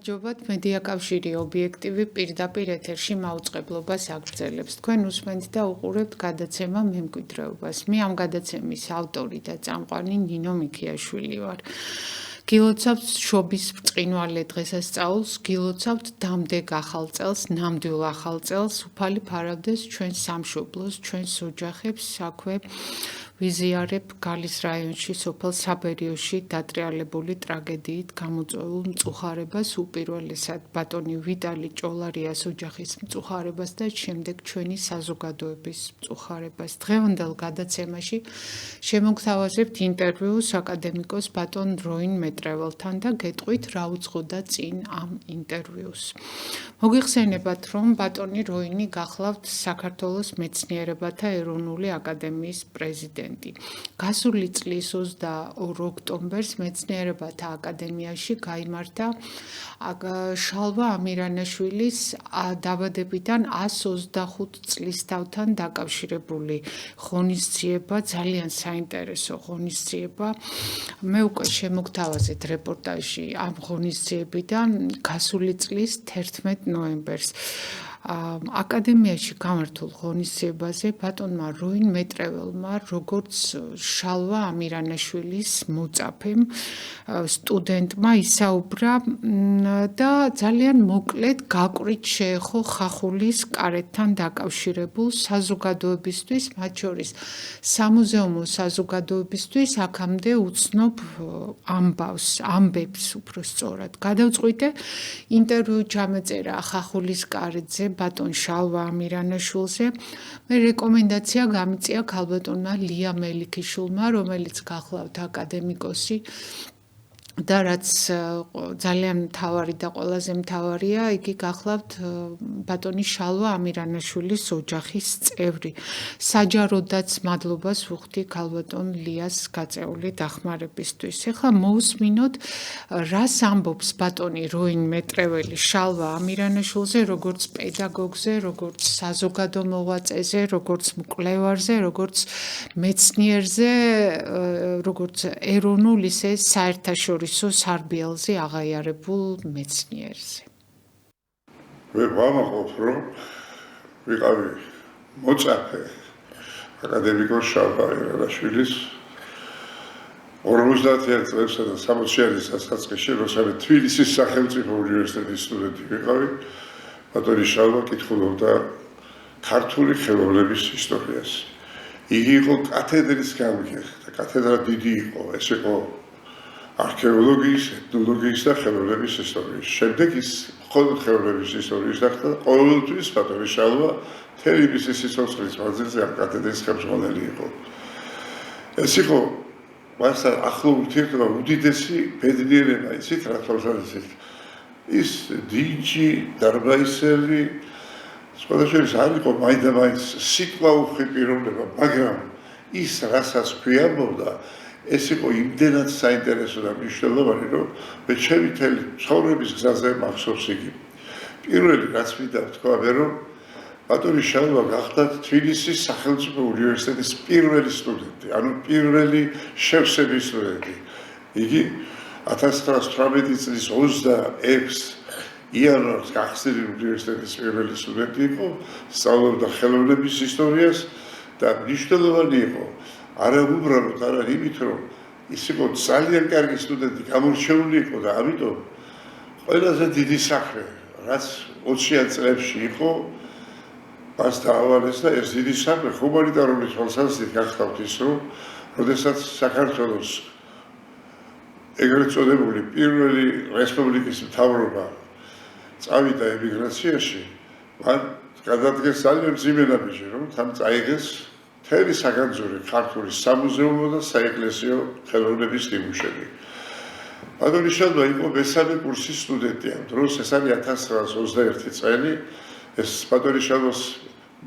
გამარჯობათ, მედია კავშირი ობიექტივი პირდაპირ ეთერში მაუწყებლობას აგრძელებს. თქვენ უსმენთ და უყურებთ გადაცემა მემკვიდრეობას. მე ამ გადაცემის ავტორი და წამყვანი ნინო მიქიაშვილი ვარ. გილოცავთ შობის ბრწყინვალე დღესასწაულს, გილოცავთ დამდეგ ახალ წელს, ნამდვილ ახალ წელს, უფალი ფარავდეს ჩვენ სამშობლოს, ჩვენს ოჯახებს, აქვე ვიზიარებ გალის რაიონში, სოფელ საბერიოში დატრიალებული ტრაგედიით გამოწვეულ მწუხარებას, უპირველესად ბატონი ვიტალი ჭოლარიას ოჯახის მწუხარებას და შემდეგ ჩვენი საზოგადოების მწუხარებას. დღევანდელ გადაცემაში შემოგთავაზებთ ინტერვიუს აკადემიკოს ბატონ დროინ მეტრეველთან და გეტყვით რა უძღოდა წინ ამ ინტერვიუს. მოგიხსენებათ, რომ ბატონი როინი გახლავთ საქართველოს მეცნიერებათა ეროვნული აკადემიის პრეზიდენტი. გასული წლის 22 ოქტომბერს მეცნიერებათა აკადემიაში გაიმართა შალვა ამირანაშვილის დაბადებიდან 125 წლისთავთან დაკავშირებული ღონისძიება, ძალიან საინტერესო ღონისძიება. მე უკვე შემოგთავაზეთ რეპორტაჟი ამ ღონისძიებიდან გასული წლის 11 ნოემბერს. აკადემიაში გამართულ ღონისძიებაზე ბატონმა როინ მეტრეველმა, როგორც შალვა ამირანაშვილის მოწაფემ, სტუდენტმა ისაუბრა და ძალიან მოკლედ გაკვრით შეეხო ხახულის კარეთთან დაკავშირებულ საზოგადოებისთვის, მათ შორის სამუზეუმო საზოგადოებისთვის აქამდე უცნობ ამბებს უფრო სწორად. გადავწყვიტე ინტერვიუ ჩამეწერა ხახულის კარეთზე ბატონ შალვა ამირანაშვილზე. მე რეკომენდაცია გამიწია ქალბატონმა ლია მელიქიშვილმა, რომელიც გახლავთ აკადემიკოსი და რაც ძალიან მთავარი და ყველაზე მთავარია, იგი გახლავთ ბატონი შალვა ამირანაშვილის ოჯახის წევრი. საჯაროდაც მადლობას ვუხდი ქალბატონლიას გაწეული დახმარებისთვის. ეხლა მოусმინოთ, რას ამბობს ბატონი როინ მეტრეველი შალვა ამირანაშვილზე, როგორც პედაგოგზე, როგორც საზოგადო მოღვაწეზე, როგორც მკვლევარზე, როგორც მეცნიერზე, როგორც ეროვნულ ისე საერთაშორისო სარბიელზე აღიარებულ მეცნიერზე. მე ვამაყობ, რომ ვიყავი მოწაფე აკადემიკოს შალვა ამირანაშვილის 50-იან წლებში და 60-იანი დასაწყისში, როცა თბილისის სახელმწიფო უნივერსიტეტის სტუდენტი ვიყავი, ბატონი შალვა კითხულობდა ქართული ხელოვნების ისტორიას. იგი იყო კათედრის გამგე და კათედრა დიდი იყო, ეს იყო არქეოლოგიის, ეთნოლოგიის და ხელოვნების ისტორიის. შემდეგ ის მხოლოდ ხელოვნების ისტორიის გახდა, ყოველთვის ბატონი შალვა მთელი მისი სიცოცხლის მანძილზე ამ კათედრის ხელმძღვანელი იყო. ეს იყო მასთან ახლო ურთიერთობა უდიდესი ბედნიერება, იცით რა თვალსაზრისით. ის დინჯი, დარბაისელი, სხვადასხვა არ იყო მაინდამაინც სიტყვა უხვი პიროვნება, მაგრამ ის რასაც ქვიამბობდა, ეს იყო იმდენად საინტერესო და მნიშვნელოვანი, რომ მე ჩემი მთელი ცხოვრების გზაზე მახსოვს იგი. პირველი რაც მინდა ვთქვა, რომ ბატონი შალვა გახდა თბილისის სახელმწიფო უნივერსიტეტის პირველი სტუდენტი, ანუ პირველი შევსების სტუდენტი. იგი 1918 წლის 26 იანვარს გახსნილი უნივერსიტეტის პირველი სტუდენტი იყო, სწავლობდა ხელოვნების ისტორიას და მნიშვნელოვანი იყო არა უბრალოდ არა იმით, რომ ის იყო ძალიან კარგი სტუდენტი, გამორჩეული იყო და ამიტომ ყველაზე დიდი საქმე, რაც 20-იან წლებში იყო, მას დაავალეს და ეს დიდი საქმე ჰუმანიტარული თვალსაზრისით გახდათ ის, რომ როდესაც საქართველოს ეგრეთ წოდებული პირველი რესპუბლიკის მთავრობა წავიდა ემიგრაციაში, მან გადადგეს ძალიან მძიმე ნაბიჯი, რომ თან წაიღეს მთელი საგანძური ქართული სამუზეუმო და საეკლესიო ხელოვნების ნიმუშები. ბატონი შალვა იყო მესამე კურსის სტუდენტი ამ დროს, ეს არის 1921 წელი, ეს ბატონი შალვას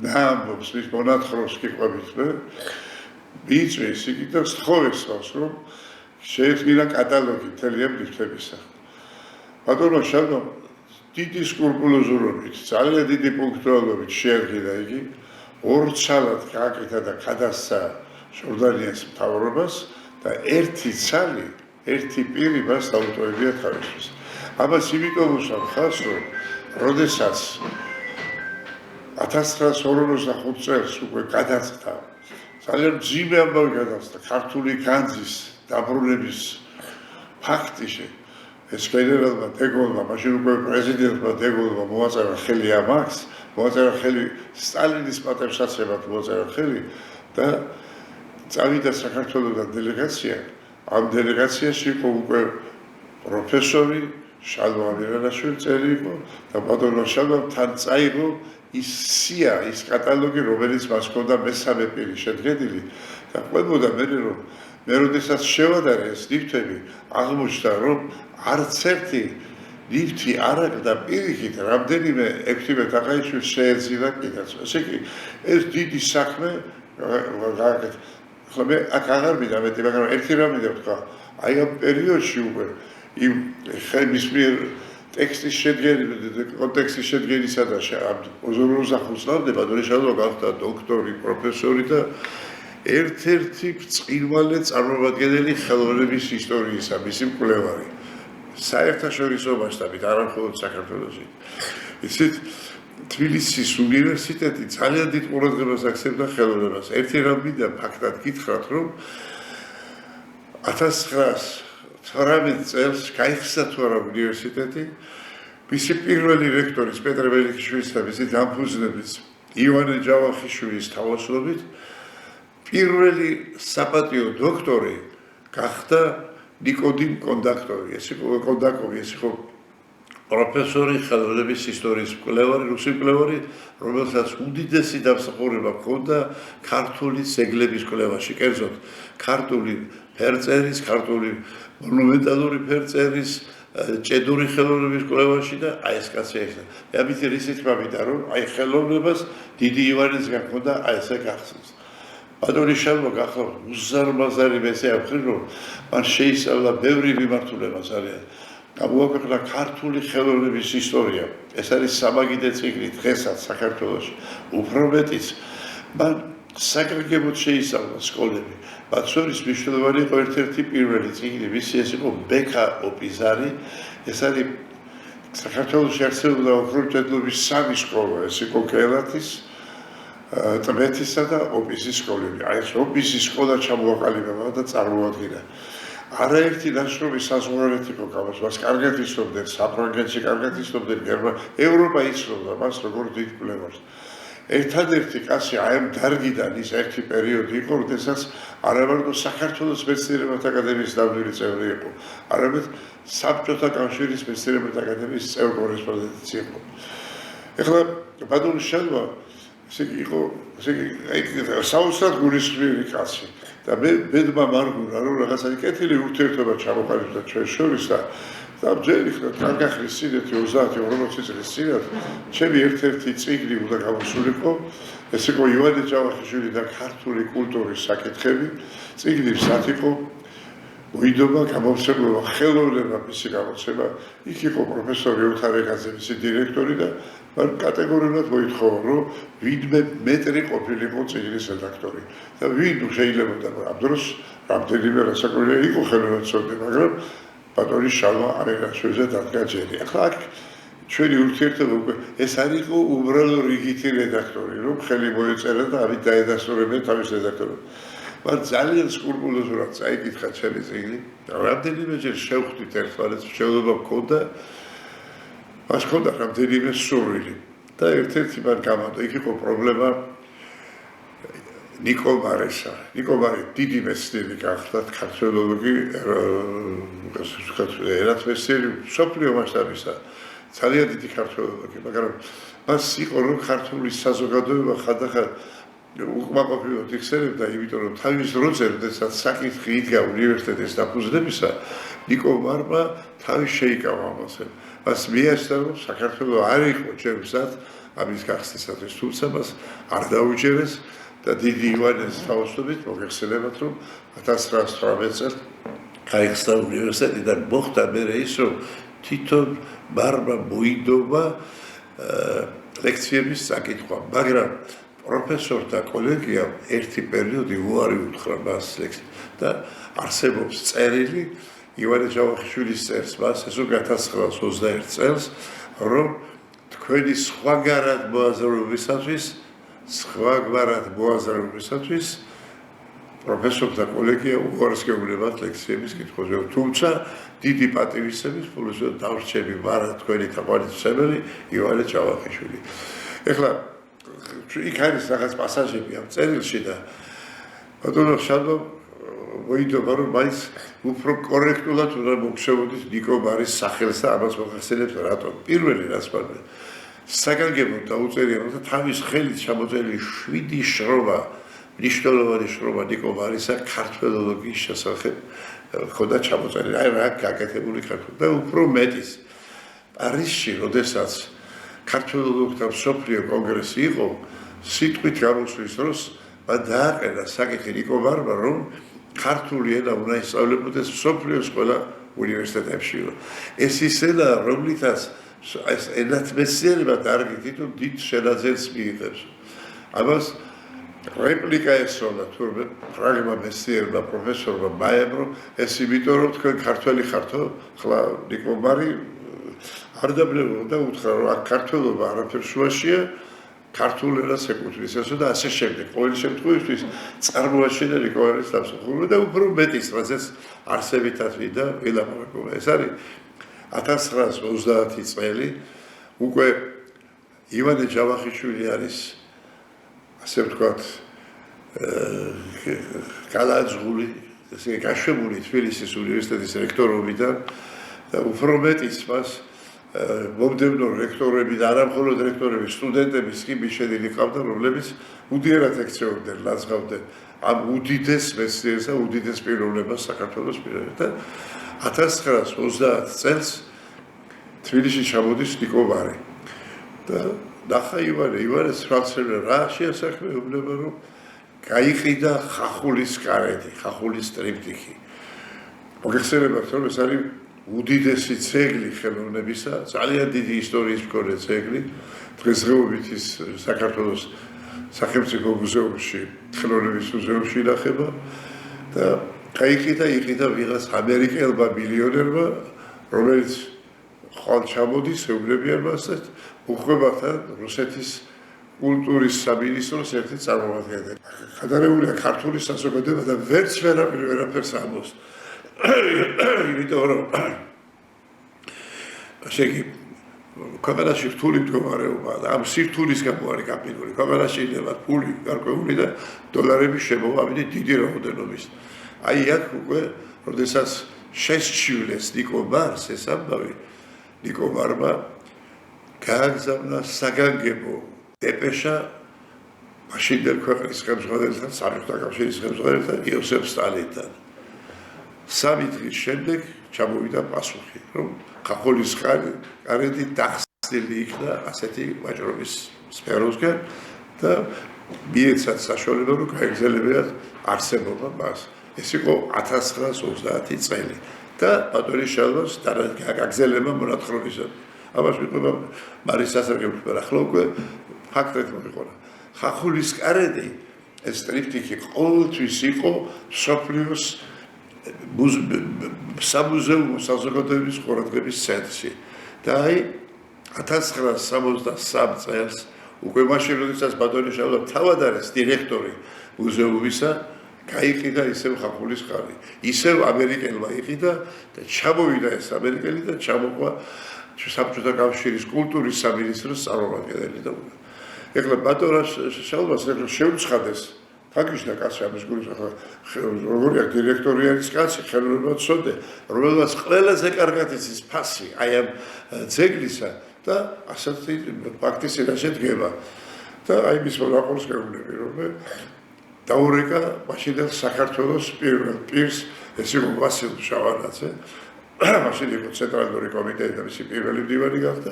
ნაამბობს, მის მონათხრობს გიყვებით მე, მიიწვიეს იგი და სთხოვეს მას, რომ შეექმნა კატალოგი მთელი ამ ნივთებისა. ბატონმა შალვამ დიდი სკრუპულოზურობით, ძალიან დიდი პუნქტუალობით შეადგინა იგი, ორ ცალად გააკეთა და გადასცა ჟორდანიას მთავრობას და ერთი ცალი, ერთი პირი მას დაუტოვებია თავისთვის. ამას იმიტომ ვუსვამ ხალხს, რომ როდესაც 1945 წელს უკვე გადაწყდა ძალიან ძიმე ამბავი გადაწყდა ქართული განძის დაბრუნების ფაქტი ეს გენერალმა დეგოლმა მაშინ უკვე პრეზიდენტმა დეგოლმა მოაწერა ხელი ამას მოაწერა ხელი სტალინის პატივსაცემად მოაწერა ხელი და წავიდა საქართველოსთან დელეგაცია ამ დელეგაციაში იყო უკვე პროფესორი შალვა ამირანაშვილი წელი იყო და ბატონო შალვამ თან წაიღო ის სია ის კატალოგი რომელიც მას ჰქონდა მესამე პირი შედგენილი და ყვებოდა მე როდესაც შევადარე ეს ნივთები აღმოჩნდა რომ არც ერთი ნივთი არ აკლდა პირიქით რამდენიმე ექვთიმე თაყაიშვილს შეეძინა კიდეც ესე იგი ეს დიდი საქმე ხო მე აქ აღარ მინდა მეტი მაგრამ ერთი რამე ვთქვა აი ამ პერიოდში უკვე იმ ხების მიერ ტექსტის კონტექსტის შედგენისა და ოზურუს ახსნავდება დონიშალო გახდა დოქტორი პროფესორი და ერთ-ერთი ბრწყინვალე წარმომადგენელი ხელოვნების ისტორიისა მისი მკვლევარი საერთაშორისო მასშტაბით არა მხოლოდ საქართველოში იცით თბილისის უნივერსიტეტი ძალიან დიდ ყურადღებას აქცევდა ხელოვნებას ერთი რამ მინდა ფაქტად გითხრათ რომ 1919 წელს გაიხსნა თუ არა უნივერსიტეტი მისი პირველი რექტორის პეტრე მელიქიშვილის და მისი დამფუძნების ივანე ჯავახიშვილის თავმჯდომარებით პირველი საპატიო დოქტორი გახდა ნიკოდიმ კონდაკტოვი ეს იყო პროფესორი ხელოვნების ისტორიის მკვლევარი რუსი მკვლევარი რომელსაც უდიდესი დამსახურება ჰქონდა ქართული ძეგლების კვლევაში კერძოდ ქართული ფერწერის ქართული მონუმენტალური ფერწერის ჭედური ხელოვნების კვლევაში და აი ეს კაცი ახლა ამით ისეთ მომიდა რომ აი ხელოვნებას დიდი ივანეს გაქონდა აი ესე გახსოვს ბატონი შალვა გახლავთ უზარმაზარი მესე აფხრი რომ მან შეისწავლა ბევრი მიმართულება ძალიან გამოაქვეყნა ქართული ხელოვნების ისტორია ეს არის სამაგიდე წიგნი დღესაც საქართველოში უფრო მეტიც მან საგრეგებოდ შეისწავლა სკოლები მათ შორის მნიშვნელოვანი იყო ერთ-ერთი პირველი წიგნი მისი ეს იყო ბექა ოპიზარი ეს არის საქართველოში არსებობდა ოქროჭედლობის სამი სკოლა ეს იყო კელათის ტბეთისა და ოპისის სკოლები აი ეს ოპისის სკოლა ჩამოაყალიბება და წარმოადგინა არაერთი ნაშრომი საზღვარგარეთ იყო გამოს მას კარგად იცნობდნენ საფრანგეთში კარგად იცნობდნენ ევროპა იცნობდა მას როგორც დიდ მკვლევარს ერთადერთი კაცი აი ამ დარგიდან ის ერთი პერიოდი იყო როდესაც არამარტო საქართველოს მეცნიერებათა აკადემიის დამკვირვებელი წევრი იყო არამედ საბჭოთა კავშირის მეცნიერებათა აკადემიის წევრი კორესპონდენტი იყო ეხლა ბატონი შალვა ესე იყო საოცრად გულისხმიერი კაცი და მე ბედმა მარგულა რომ რაღაცა კეთილი ურთიერთობა ჩამოყალიბდა ჩვენ შორის და ძველი ხნა კარგახლის სიდეთი 30-40 წლის წინათ ჩემი ერთ-ერთი წიგნი უნდა გამოსულიყო ეს იყო ივანე ჯავახიშვილი და ქართული კულტურის საკითხები წიგნი სად იყო მოიდობა გამომცემლობა ხელოვნება მისი გამოცემა იქ იყო პროფესორი ოთარეგაძე მისი დირექტორი და მან კატეგორიულად მოითხოვა რომ ვინმე მეტრი ყოფილიყო წიგნის რედაქტორი და ვინ შეიძლებოდა ამ დროს რამდენიმე რასაკვირია იყო ხელოვნებაცოდნე მაგრამ ბატონი შალვა ამირანაშვილზე დადგა ჯერი ახლა აქ ჩვენი ურთიერთობა უკვე ეს არ იყო უბრალო რიგითი რედაქტორი რომ ხელი მოეწერა და ამით დაედასტურებენ თავის რედაქტორებს მან ძალიან სკრუპულოზურად წაიკითხა ჩემი წიგნი და რამდენიმეჯერ შევხვდით ერთმანეთს შეუძლებლობა მქონდა მას ჰქონდა რამდენიმე სურვილი და ერთ-ერთი მან გამოდა იქ იყო პრობლემა ნიკო მარესა ნიკო მარე დიდი მეცნიერი გახდა ქართველოლოგი ერათმეცნიერი მსოფლიო მასშტაბისა ძალიან დიდი ქართველოლოგი მაგრამ მას იყო რომ ქართული საზოგადოება ხანდახან უკმაყოფილად იხსენებდა იმიტომ რომ თავის დროზე როდესაც საკითხი იდგა უნივერსიტეტის დაფუძნებისა ნიკო მარმა თავის შეიკავა ამაზე მას მიესწრო რომ საქართველოს არ იყო ჩემსად ამის გახსნისათვის თუმცა მას არ დაუჯერეს და დიდი ივანეს თავისუფლებით მოგეხსენებათ რომ 1918 წელს გაიხსნა უნივერსიტეტიდან მოხდა მე ის რომ თვითონ მარმა მოიდობა ლექციების საკითხვა მაგრამ პროფესორთა კოლეგიამ ერთი პერიოდი უარი უთხრა მას ლექციებს და არსებობს წერილი ივანე ჯავახიშვილის წერს მას ეს 1921 წელს რომ თქვენი სხვაგარად მოაზროვნებისათვის პროფესორთა კოლეგია უარს გეუბნებათ ლექციების კითხვაზე თუმცა დიდი პატივისცემის ფულზე დავრჩები ვარა თქვენი თაყვანისმცემელი ივანე ჯავახიშვილი ეხლა იქ არის რაღაც პასაჟები ამ წერილში და ბატონო შადო მოიდობა რომ მაინც უფრო კორექტულად უნდა მოგშევოდით ნიკო მარის სახელს და ამას მოხსენებთ რატომ პირველი რაც მანდ საგანგებო დაუწერია რომ თავის ხელით ჩამოწერილი 7 შრომა ნიშნულოვანი შრომა ნიკო მარისა ქართველოლოგიის შესახებ ხოდა ჩამოწერილი აი რა გაკეთებული ქართული და უფრო მეტის პარიზში როდესაც ქართველოლოგთა მსოფლიო კონგრესი იყო სიტყვით გამოსვლის დროს მან დააყენა საკითხი ნიკო მარმა რომ ქართული ენა უნდა ისწავლებოდეს მსოფლიოს ყველა უნივერსიტეტებში ეს ის ენა რომლითაც ეს ენათმეცნიერება დარგი თვითონ დიდ შენაძენს მიიღებს ამას რეპლიკა ესწავლა თურმე ფრაგმა მეცნიერმა პროფესორმა მაებრო ეს იმიტომ რომ თქვენ ქართველი ხართო ხლა ნიკო მარი არ დაბნევოდა უთხრა რომ აქ ქართველობა არაფერ შუაშია ქართულ ენას ეკუთვნის ესო და ასე შემდეგ ყოველ შემთხვევაში წარმოაჩენა ნიკო მარის დამსახურება და უფრო მეტის რასაც არსებითად ვიდა ელაპარაკობა ეს არის 1930 წელი უკვე ივანე ჯავახიშვილი არის ასე ვთქვათ გადააძღული ესე გაშვებული თბილისის უნივერსიტეტის რექტორობიდან და უფრო მეტის მას მომდევნო რექტორები და არა მხოლოდ რექტორები სტუდენტების კი მიშვედილი ყავდა რომლებიც უდიერად ექცეორდნენ ლაძღავდნენ ამ უდიდეს მეცნიერს და უდიდეს პიროვნებას საქართველოს პიროვნებას და 1930 წელს თბილისში ჩამოდის ნიკო მარი და ნახა ივანეს ფრანცელი რა შეასახმეუნება რომ გაიყიდა ხახულის კარეთი, ხახულის ტრიპტიქი. მოგეხსენებათ რომ ეს არის უდიდესი ძეგლი ხელოვნებისა, ძალიან დიდი ისტორიის მქონე ძეგლი, დღესდღეობით ის საქართველოს სახელმწიფო მუზეუმში, ხელოვნების მუზეუმში ინახება და იყიდა ვიღაც ამერიკელმა მილიონერმა, რომელიც ხვალ ჩამოდის ეუბნებიან მას და უხვებათან რუსეთის კულტურის სამინისტროს ერთი წარმომადგენელი. გადარებულია ქართული საზოგადოება და ვერც ვერაფერს ამბობს. იმიტომ რომ ასე იგი ქვეყანაში რთული მდგომარეობა და ამ სირთულის გამო არის გაფრინული. ქვეყანაში იდება ფული გარკვეული და დოლარების შემოვავალი დიდი რაოდენობის. აი აქ უკვე როდესაც შესჩივლეს ნიკო მარს ეს ამბავი ნიკო მარმა გააგზავნა საგანგებო დეპეშა მაშინდელ ქვეყნის ხელმძღვანელთან, საბჭოთა კავშირის ხელმძღვანელთან, იოსებ სტალინთან. 3 დღის შემდეგ ჩამოვიდა პასუხი, რომ ხახულის კარეთი დახსნილი იქნა ასეთი ვაჭრობის სფეროსგან და მიეცათ საშუალება, რომ გაეგზელებინათ არსებობა მას. ეს იყო 1930 წელი და ბატონის შალვას გაგზელება მონათხრობისად. ამას ვიყვება მარის სასარგებლოდ ახლა უკვე ფაქტად მოიყოლა. ხახულის კარეთი ეს ტრიპტიქი ყოველთვის იყო მსოფლიოს სამუზეუმო საზოგადოების ყურადღების ცენტრში. და აი 1963 წელს უკვე მაშინ როდესაც ბატონის შალვა თავად არის დირექტორი მუზეუმისა გაიყიდა ისევ ხახულის ხარი. ისევ ამერიკელმა იყიდა და ჩამოვიდა ეს ამერიკელი და ჩამოყვა საბჭოთა კავშირის კულტურის სამინისტროს წარმომადგენელი და ეხლა ბატონას შალვას შეუცხადეს ფაგიშნა კაცი ამის გულის ახლა როგორია დირექტორი არის კაცი ხელოვნებად სოდე რომელსაც ყველაზე კარგად იცის ფასი აი ამ ძეგლისა და ასეთი ფაქტის წინაშე დგება და აი მის მონაყოლს გეუბნები რომ დაურეკა მაშინდელ საქართველოს პირველ პირს ეს იყო ვასილ შავანაძე მაშინ იყო ცენტრალური კომიტეტი და მისი პირველი მდივანი გახდა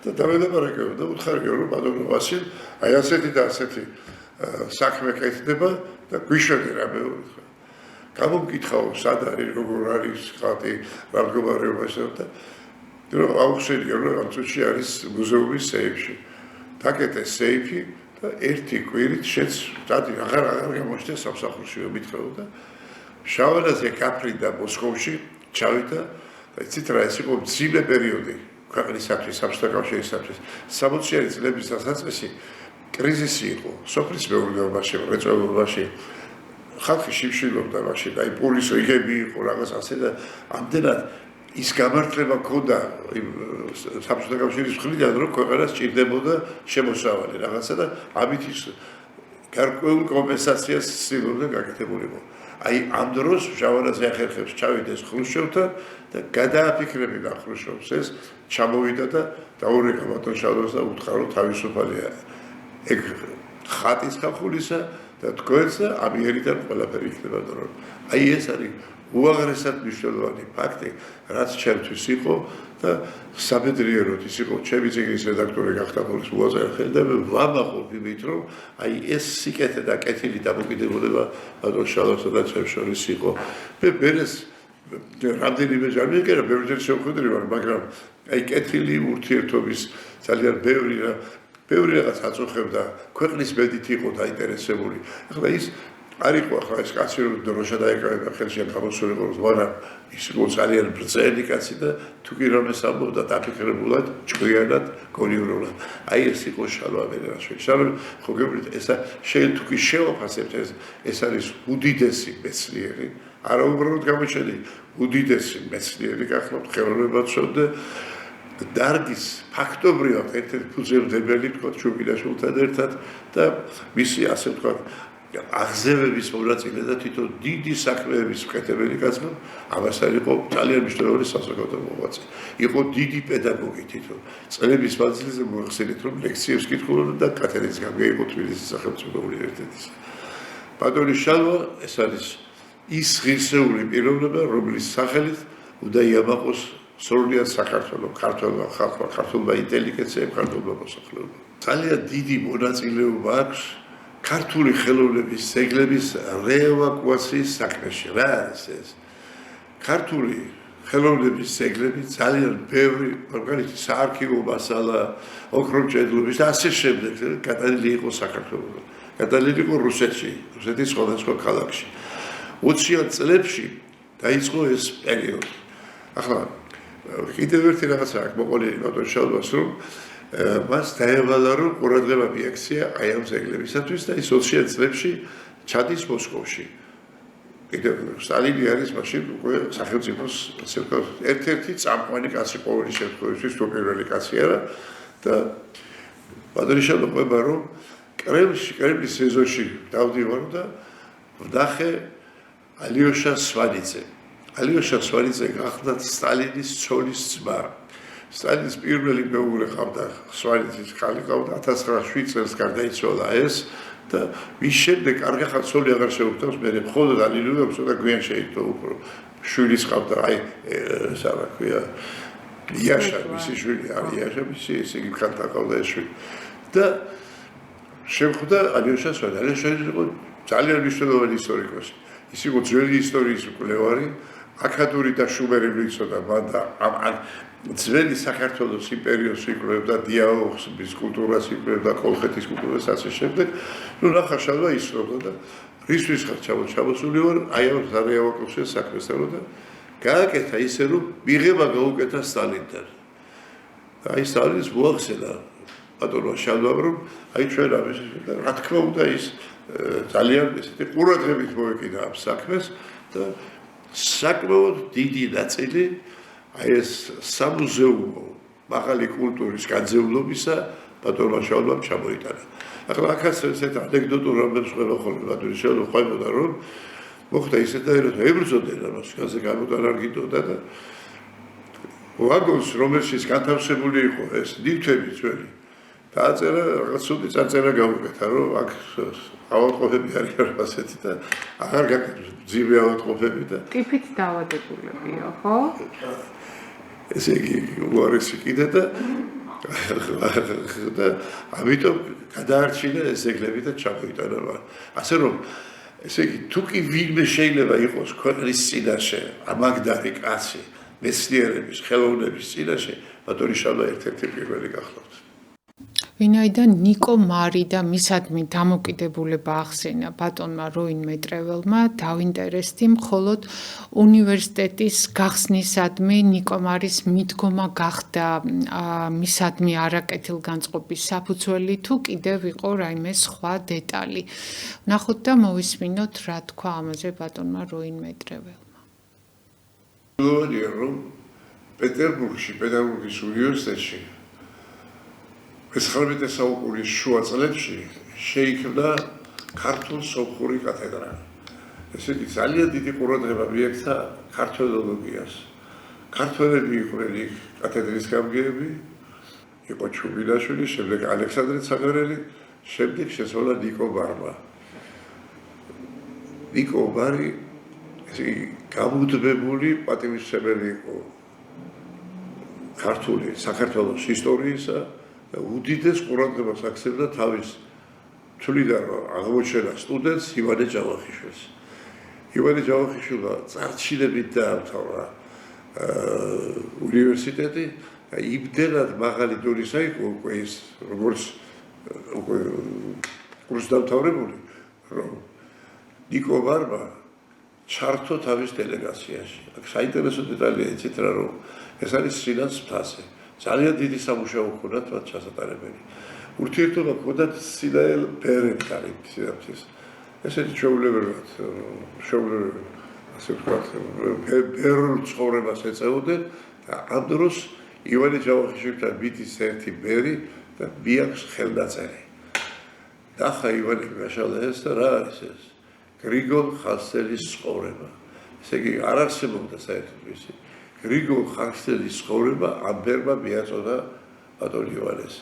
და დავედაპარაკებო და უთხარიო რომ ბატონო ვასილ აი ასეთი და ასეთი საქმე კეთდება და გვიშვედი რამე უთხრა. გამომკითხაო სად არის როგორ არის ხალხი რა მდგომარეობაში და რომ აუხსენიო რომ ამ წუთში არის მუზეუმის სეიფში. დაკეთე სეიფი და ერთი კვირით შეც დადი აღარ გამოჩნდა სამსახურში მითხრა და შავანაძე გაფრინდა მოსკოვში ჩავიდა და იცით რა ეს იყო მძიმე პერიოდი ქვეყნისათვის, საბჭოთა კავშირისათვის. 60-იანი წლების დასაწყისი კრიზისი იყო სოფლის მეურნეობაში, მრეწველობაში. ხალხი შიმშილობდა მაშინ, აი პულის რიგები იყო რაღაც ასე და ამდენად ის გამართლება ქონდა საბჭოთა კავშირის მხრიდან, რომ ქვეყანას ჭირდებოდა შემოსავალი რაღაცა და ამით ის გარკვეულ კომპენსაციას ცდილობდა გაკეთებულიყო. აი ამ დროს ჟავანაზე ახერხებს ჩავიდეს ხრუშჩოვთან და გადააფიქრებინა ხრუშჩოვს ეს ჩამოვიდა და დაურეკა ბატონ შალვას და უთხრა რომ თავისუფალია. ეგ ხატის ხახულისა და თქვენს და ამიერიდან ყველაფერი იქნება დრო. აი ეს არის უაღრესად მნიშვნელოვანი ფაქტი, რაც ჩემთვის იყო და სამედრიეროდ ის იყო ჩემი წიგნის რედაქტორი გახდა მოლის უაზერხელი და ვამაყობ იმით რომ აი ეს სიკეთე და კეთილი დამოკიდებულება ბატონ შალვასა და ჩემს შორის იყო. მე ბერეს რამდენიმე ჯამი ეკერა ბევრჯერ შევხვედრი ვარ, მაგრამ აი კეთილი ურთიერთობის ძალიან ბევრი რაღაც აწუხებდა, ქვეყნის მედით იყო დაინტერესებული. ახლა ის არ იყო ახლა ეს კაცი რომ დროშა დაეკავება ხელში გამოსულიყო, მაგრამ ის იყო ძალიან ბრძენი კაცი და თუ კი რამეს ამბობდა დაფიქრებულად, ჭკვიანად, გონივრულად. აი ეს იყო შალვა მერაშელი. შალვა ხო გეუბნით, ეს შეიძლება თუ კი შევაფასებთ ეს არის უდიდესი მეცნიერი, არა უბრალოდ გამოჩენი, უდიდესი მეცნიერი გახლავთ ხელოვნებაცო და დარგის ფაქტობრივად ერთ-ერთი ფუძემდებელი თქვა ჩუბილაშვილთან ერთად და მისი ასე თქვა აღზევების მონაწილე და თვითონ დიდი საქმეების მკეთებელი კაცმა ამასთან იყო ძალიან მნიშვნელოვანი საზოგადო მოღვაწე. იყო დიდი პედაგოგი თვითონ. წლების მანძილზე მოახსენეთ რომ ლექციებს კითხულობდა და კათედრის გამგეიყო თბილისის სახელმწიფო უნივერსიტეტის. ბატონი შალვა ეს არის ის ღირსეული პიროვნება, რომლის სახელით უნდა იამაყოს სრულიად საქართველოს, ქართველმა ხალხმა, ქართულმა ინტელიგენციამ, ქართულმა მოსახლეობამ. ძალიან დიდი მონაწილეობა აქვს ქართული ხელოვნების ძეგლების რეევაკუაციის საქმეში. რა არის ეს? ქართული ხელოვნების ძეგლები ძალიან ბევრი, მაგალითად, საარქივო მასალა, ოქრომჭედლობის და ასე შემდეგ, გადადილი იყო საქართველოს. გადადილი იყო რუსეთში, რუსეთის სხვადასხვა ქალაქში. 20-იან წლებში დაიწყო ეს პერიოდი. ახლა კიდევ ერთი რაღაცა აქვს მოყოლილი ბატონ შალვას რომ მას დაევალა რომ ყურადღება მიაქცია აი ამ ძეგლებისათვის და ის 20-იან წლებში ჩადის მოსკოვში. კიდევ სტალინი არის მაშინ უკვე სახელმწიფოს ერთ-ერთი წამყვანი კაცი ყოველი შემთხვევაში, თუ პირველი კაცი არა და ბატონი შალვა ყვება რომ კრემლის ეზოში დავდივარ და ვნახე ალიოშა სვანიძე. ალიოშა სვანიძე გახდა სტალინის ცოლის ძმა. სტალინის პირველი მეუღლე ყავდა, სვანიძის ხალი ყავდა 1907 წელს გარდაიცვალა ეს და მის შემდეგ კარგი ხაცოლი აღარ შეუგდავს, მე მხოლოდ ალილუებს და გვიან შეიტო უფრო. შვილის ყავდა, აი ესა რა ქვია, იაშა, მისი შვილი, იაშა, მისი ესე იგი ხანდა ყავდა ეს შვილი. და შემხვდა ალიოშა სვანიძე. ალიოშა იყო ძალიან მნიშვნელოვანი ისტორიკოსი. ის იყო ძველი ისტორიის მკვლევარი, აქადური და შუმერული იცოდა მან და ამ ძველი საქართველოს იმპერიოს იკვლევდა, დიაოხის კულტურას იკვლევდა, კოლხეთის კულტურას ასე შემდეგ. ნუ ნახა შალვა ისროდა და რისთვის ხარ ჩამოსული ვარ, აი ამ ზარეავაკავშირის საქმეს და გააკეთა ისე რომ მიღება გაუკეთა სტალინთან. აი სტალინის მოახსენა ბატონო შალვამ რომ აი ჩვენ ამის რა თქმა უნდა ის ძალიან ესეთი ყურადღებით მოეკიდა ამ საქმეს და საკმაოდ დიდი ნაწილი აი ეს სამუზეუმო მაღალი კულტურის განძევლობისა ბატონმა შალვამ ჩამოიტანა. ახლა აქაც ესეთ ანეკდოტურ რამებს ყვება ხოლმე ბატონი შალვა ყვებოდა რომ მოხდა ისეთ რომ ებრძოდნენ ამას, განზე გამოტანა არ გიტოდა და ვაგონს რომელშიც განთავსებული იყო ეს ნივთები ძველი დააწერა რაღაც სული წარწერა გაუკეთა რომ აქ ავადმყოფები არიან ასეთი და აღარ გაკეთებს ძიმე ავადმყოფები და ტიფით დაავადებულებია, ხო? ესე იგი უარესი კიდე და ამიტომ გადაარჩინა ეს ძეგლები და ჩამოიტანა. ასე რომ ესე იგი თუ კი ვინმე შეიძლება იყოს ქვეყნის წინაშე ამაგდარი კაცი მეცნიერების ხელოვნების წინაშე ბატონი შალვა ერთ-ერთი პირველი გახლავთ. ვინაიდან ნიკო მარი და მისადმი დამოკიდებულება ახსენა ბატონმა როინ მეტრეველმა დავინტერესდი მხოლოდ უნივერსიტეტის გახსნისადმი ნიკო მარის მიდგომა გახდა მისადმი არაკეთილგანწყობის საფუძველი თუ კიდევ იყო რაიმე სხვა დეტალი. ნახოთ და მოვისმინოთ რა თქვა ამაზე ბატონმა როინ მეტრეველმა. რომ პეტერბურგის უნივერსიტეტში 19 საუკუნის შუა წლებში შეიქმნა ქართულ სომხური კათედრა. ესე იგი ძალიან დიდი ყურადღება მიექცა ქართველოლოგიას. ქართველები იყვნენ იქ კათედრის გამგეები, იყო ჩუბინაშვილი, შემდეგ ალექსანდრე ცაგარელი, შემდეგ შესვლა ნიკო ბარმა. ნიკო ბარი ესე იგი გამუდმებული პატივისცემელი იყო ქართული საქართველოს ისტორიისა და უდიდეს ყურადღებას აქცევდა თავის თვლიდან აღმოჩენა სტუდენტს ივანე ჯავახიშვილს. ივანე ჯავახიშვილმა წარჩინებით დაამთავრა უნივერსიტეტი და იმდენად მაღალი დონისა იყო უკვე ის როგორც უკვე კურსდამთავრებული, რომ ნიკო ბარმა ჩართო თავის დელეგაციაში. აქ საინტერესო დეტალია იცით რა, რომ ეს არის სინანს მთაზე. ძალიან დიდი სამუშაო ჰქონდათ მათ ჩასატარებელი. ურთიერთობა ჰქონდათ სინაელ ბერებთან სინანთის. ესეთი ჩვეულებრივად, ასე ვთქვათ, ბერულ ცხოვრებას ეწეოდნენ და ამ დროს ივანე ჯავახიშვილთან მითის ერთი ბერი და მიაქვს ხელნაწერი. ნახა ივანე გაშალა ეს და რა არის ეს? გრიგოლ ხანძთელის ცხოვრება. ესე იგი არ არსებობდა საერთოდ ისი. გრიგოლ ხანძთელის ცხოვრება ამ ბერმა მიაწოდა ბატონ ივანეს.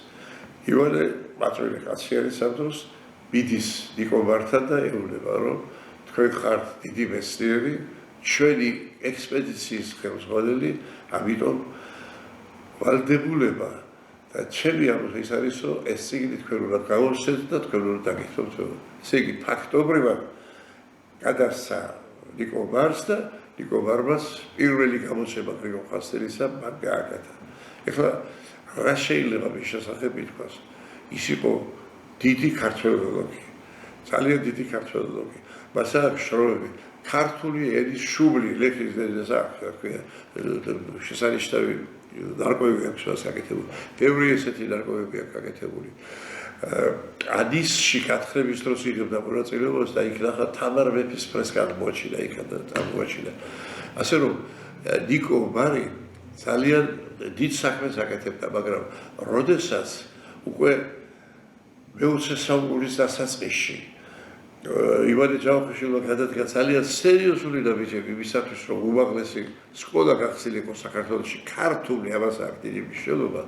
ივანე მაწვილი კაცი არის ამ დროს მიდის ნიკო მართან და ეუბნება, რომ თქვენ ხართ დიდი მეცნიერი, ჩვენი ექსპედიციის ხელმძღვანელი, ამიტომ ვალდებულება და ჩემი ამბავი ის არის, რომ ეს წიგნი თქვენ უნდა გავუსწრებთ და თქვენ უნდა დაგიხსნათ. ესე იგი ფაქტობრივად გადასცა ნიკო მარს და ნიკო ბარმას პირველი გამოცემა გრიგოლ ხანძთელისა მან გააკეთა. ეხლა რა შეიძლება მის შესახებ ითქვას? ის იყო დიდი ქართველოლოგი, ძალიან დიდი ქართველოლოგი. მას აქვს შრომები ქართული ენის შუბლი, ლექის შესანიშნავი ნარკვევები აქვს მას გაკეთებული. ბევრი ესეთი ნარკვევები აქვს გაკეთებული. ადის გათხრების დროს იღებდა მონაწილეობას და იქ ნახა თამარ მეფის ფრესკა აღმოაჩინა იქ და აღმოაჩინა. ასე რომ ნიკო მარი ძალიან დიდ საქმეს აკეთებდა, მაგრამ როდესაც უკვე მეოცე საუკუნის დასაწყისში ივანე ჯავახიშვილმა გადადგა ძალიან სერიოზული ნაბიჯები იმისათვის, რომ უმაღლესი სკოლა გახსნილიყო საქართველოში ქართული, ამას აქვს დიდი მნიშვნელობა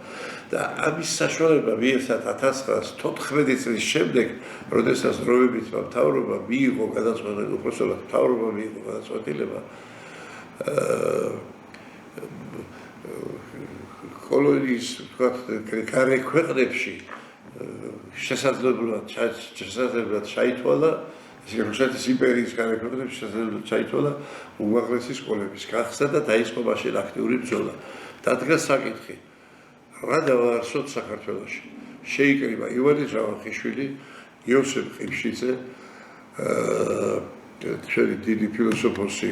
და ამის საშუალება მიეცათ 1914 წლის შემდეგ, როდესაც დროებითმა მთავრობა მიიღო გადაწყვეტილება, უпростоრად მთავრობა მიიღო გადაწყვეტილება კოლონიის, ვთქვათ, გარე ქვეყნებში შესაძლებლად ჩაითვალა, რუსეთის იმპერიის გარე ქვეყნებში შესაძლებლად ჩაითვალა უმაღლესი სკოლების გახსნა და დაიწყო მაშინ აქტიური ბრძოლა. დადგა საკითხი, რა დავაარსოთ საქართველოში? შეიკრიბა ივანე ჯავახიშვილი, იოსებ ყიფშიძე, ჩვენი დიდი ფილოსოფოსი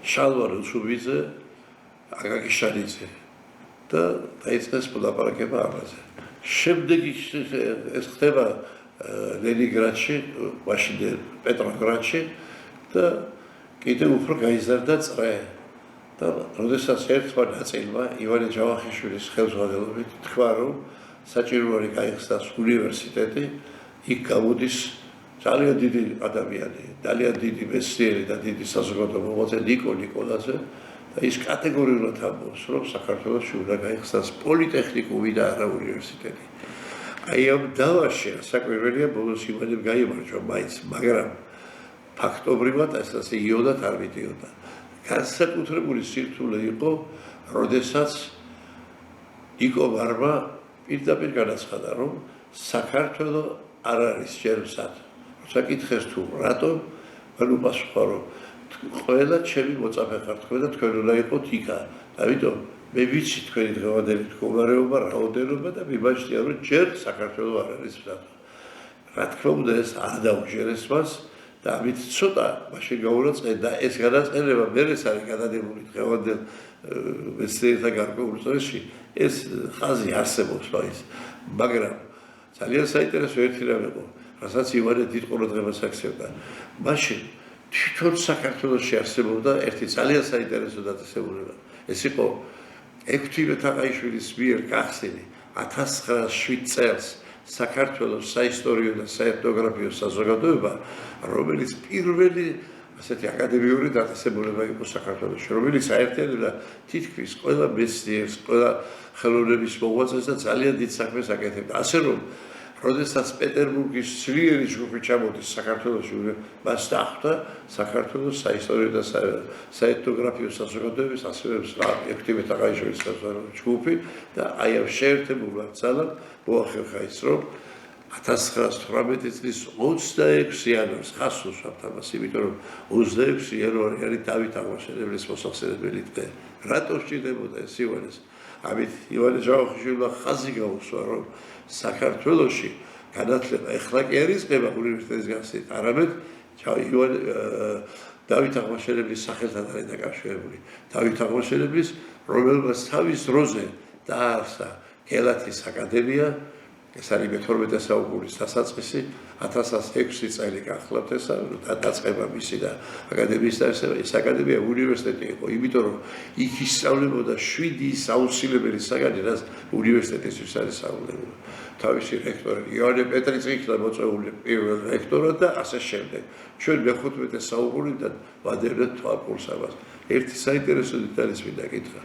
შალვა რუცუბიძე, აკაკი შანიძე და დაიწყეს მოლაპარაკება ამაზე. შემდეგ ეს ხდება ლენინგრადში, მაშინ პეტროგრადში და კიდევ უფრო გაიზარდა წრე. და როდესაც ერთმა ნაწილმა ივანე ჯავახიშვილის ხელმძღვანელობით თქვა, რომ საჭირო არის გაიხსნას უნივერსიტეტი, იქ გამოდის ძალიან დიდი ადამიანი, ძალიან დიდი მეცნიერი და დიდი საზოგადო მოღვაწე ნიკო ნიკოლაძე და ის კატეგორიულად ამბობს, რომ საქართველოში უნდა გაიხსნას პოლიტექნიკუმი და არა უნივერსიტეტი. აი ამ დავაში საკვირველია ბოლოს ივანემ გაიმარჯვა მაინც, მაგრამ ფაქტობრივად ეს ასე იოდად არ მიდიოდა. განსაკუთრებული სირთულე იყო, როდესაც ნიკო ბარმა პირდაპირ განაცხადა, რომ საქართველო არ არის ჯერ მზად. საკითხეს თუ რატომ, მან უპასუხა, რომ ყველა ჩემი მოწაფე ხართ თქვენ და თქვენ უნდა იყოთ იქა. ამიტომ მე ვიცი თქვენი დღევანდელი მდგომარეობა, რაოდენობა და მიმაჩნია რომ ჯერ საქართველოს არ არის მზად. რა თქმა უნდა ეს არ დაუჯერეს მას და ამით ცოტა მაშინ გაურაცხეთ და ეს გადაწყენება მე ეს არის გადადებული დღევანდელ მეცნიერთა გარკვეულ წრეში ეს ხაზი არსებობს მაინც მაგრამ ძალიან საინტერესო ერთი რამ იყო რასაც ივანე დიდ ყურადღებას აქცევდა მაშინ თვითონ საქართველოში არსებობდა ერთი ძალიან საინტერესო დაწესებულება ეს იყო ექვთიმე თაყაიშვილის მიერ გახსნილი 1907 წელს საქართველოს საისტორიო და საეთნოგრაფიო საზოგადოება, რომელიც პირველი ასეთი აკადემიური დაწესებულება იყო საქართველოში, რომელიც აერთიანებდა თითქმის ყველა მეცნიერს, ყველა ხელოვნების მოღვაწეს და ძალიან დიდ საქმეს აკეთებდა. ასე რომ, როდესაც პეტერბურგის ძლიერი ჯგუფი ჩამოდის საქართველოში, მას დახვდა საქართველოს საისტორიო და საეთნოგრაფიო საზოგადოების ასევე ექვთიმე თაყაიშვილის ჯგუფი და აი ამ შეერთებულმა ძალამ მოახერხა ის რომ 1918 წლის 26 იანვარს ხას უსვამთ ამას, იმიტომ რომ 26 იანვარი არის დავით აღმაშენებლის მოსახსენებელი დღე. რატო სჭირდებოდა ეს ივანეს? ამით ივანე ჯავახიშვილმა ხაზი გაუსვა რომ საქართველოში განათლება ეხლა კი არ იწყება უნივერსიტეტის გასწრებით, არამედ დავით აღმაშენებლის სახელთან არის დაკავშირებული. დავით აღმაშენებლის, რომელმაც თავის დროზე დააარსა გელათის აკადემია, ეს არის მე-12 საუკუნის დასაწყისი, 1006 წელი გახლავთ ეს დაწყება მისი და აკადემიის დაარსება. ეს აკადემია უნივერსიტეტი იყო, იმიტომ რომ იქ ისწავლებოდა 7 საუცილებელი საგანი, რაც უნივერსიტეტისთვის არის საუბნელო. თავისი რექტორი იოანე პეტრიც იქნა მოწვეული პირველ რექტორად და ასე შემდეგ. ჩვენ მე-15 საუკუნიდან ვადევნებთ თვალყურს ამას. ერთი საინტერესო დეტალის მინდა გითხრა.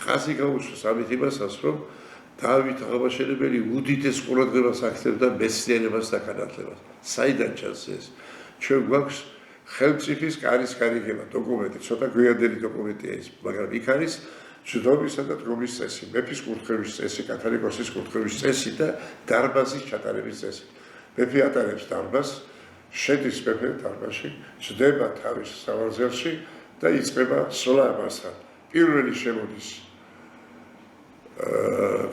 ხაზი გაუსვას ამით იმასაც, რომ დავით აღმაშენებელი უდიდეს ყურადღებას აქცევდა მეცნიერებას და განათლებას. საიდან ჩანს ეს? ჩვენ გვაქვს ხელმწიფის კარის გარიგება დოკუმენტი, ცოტა გვიანდელი დოკუმენტია ის, მაგრამ იქ არის ჯდომისა და დგომის წესი, მეფის კურთხევის წესი, კათოლიკოსის კურთხევის წესი და დარბაზის ჩატარების წესი. მეფე ატარებს დარბაზს, შედის მეფე დარბაზში, ჯდება თავის სავარძელში და იწყება სვლა ამასთან. პირველი შემოდის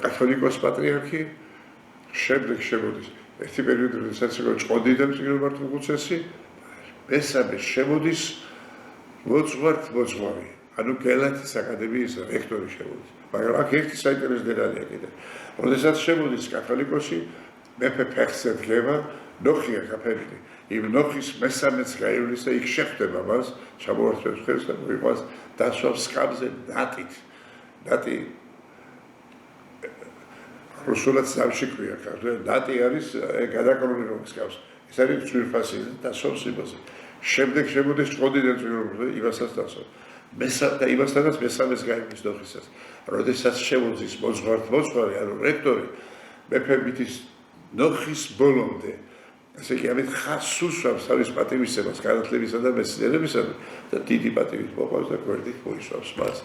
კათოლიკოს პატრიარქი, შემდეგ შემოდის ერთი პერიოდი, როდესაც იყო ჭყონდიდამ წიგნმართო ხუცესი, მესამე შემოდის მოძღვარი, ანუ გელათის აკადემიის რექტორი შემოდის. მაგრამ აქ ერთი საინტერესო დეტალია კიდე. როდესაც შემოდის კათოლიკოსი, მეფე ფეხზე დგება, ნოხია გაფერილი. იმ ნოხის მესამეც გაივლის და იქ შეხვდება მას, ჩამოართვებს ხელს და მოიყვანს დასვავს სკამზე დატით. დატი რუსულად სამში ქვია ქართულად. დატი არის გადაკრული რომის კავს. ეს არის ძვირფასი და დასვავს იმაზე. შემდეგ შემოდის ჭყონდიდამ წიგნმართო იმასაც დასვავს. და იმასთანაც მესამეს გაივლის ნოხისას. როდესაც შემოდის მოძღვარი, ანუ რექტორი, მეფე მითის ნოხის ბოლომდე ასე კი ამით ხაზს უსვამს თავის პატივისცემას განათლებისა და მეცნიერებისა და დიდი პატივით მოყავს და გვერდით მოისვამს მას.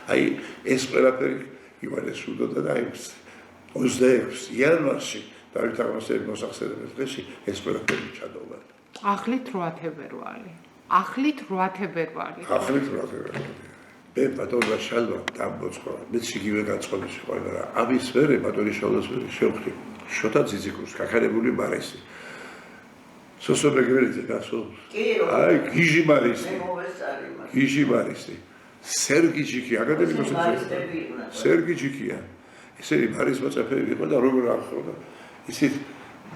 აი ეს ყველაფერი ივანეს უდოდა და აი 26 იანვარში დავით აღმაშენებლის მოსახსენებლის დღეში ეს ყველაფერი ჩადოლა. ახლით 8 თებერვალი. ახლით 8 თებერვალი. ახლით 8 თებერვალი. მე ბატონმა შალვა დამბოწყო. მე შიგივე გაწყობილი ვიყავ, მაგრამ ამის მერე ბატონის შალვას შევხვდი. შოთა ძიძიკურს გახარებული მარესი. სოსო მეგრელიძე გასულ. აი გიჟი მარესი. მე მოვესწარი მას. გიჟი მარესი. სერგი ჯიკი აკადემიკოსი. სერგი ჯიკია. ესენი მარის მოწაფეები იყო და როგორ ახლა ისიც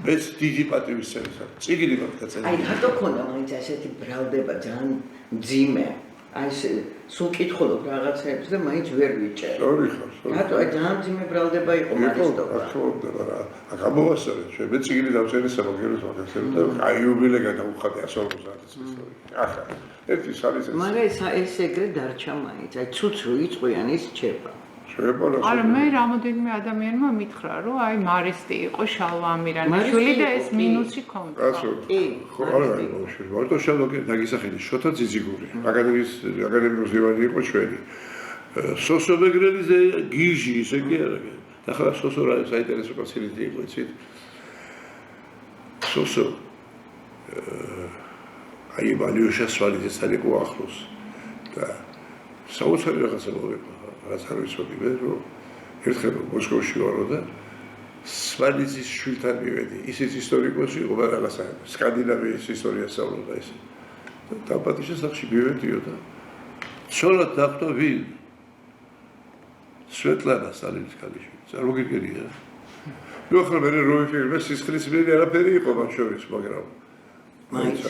მეც დიდი პატივისცემის აქვს. წიგნი მაქვს დაწესებული. აი რატო ქონდა მაინც ასეთი ბრალდება ძალიან მძიმე? აი სულ კითხულობ რაღაცებს და მაინც ვერ ვიჭერ. სწორი ხარ. რატო აი ძალიან მძიმე ბრალდება იყო მარისტობა. აქ ამოვასწორეთ ჩვენ მე წიგნი დავწერე სამოგეროს მაგასერთ და აი იუბილე გადავუხადე 150 წელს. ახლა ერთი სალიზე. მაგრამ ეს ეგრე დარჩა მაინც. აი ცუც რო იწყვიან ის ჩება. არა მე რამოდენიმე ადამიანმა მითხრა რომ აი მარისტი იყო შალვა ამირანიშვილი და ეს მინუსი ქონდა. კი, ხო არა, მარტო შალვა დაგისახელი შოთა ძიძიგური. აკადემიკოს დივანი იყო ჩვენი. სოსო მეგრელიძე გიჟი ისე კი არა. ახლა სოსო რა საინტერესო პაციენტი იყო იცით? სოსო აი ვალიუშა სვალიძესთან იყო ახლოს და საოცარი რაღაცა მოვიყვა. რაც არ ვიცოდი მე რომ ერთხელ მოსკოვში ვარო და სვანიძის შვილთან მივედი. ისიც ისტორიკოსი იყო, მაგრამ რაღაცა სკანდინავიის ისტორიას სწავლობდა ის. დაბადების სახში მივედიო და ცოლად დახვდა ვინ? სვეტლანა სტალინის ქალიშვილი. წარმოგიდგენია? ნუ ახლა მე რო ვიფიქრე, სისხლისმიერი არაფერი იყო მათ შორის, მაგრამ მაინც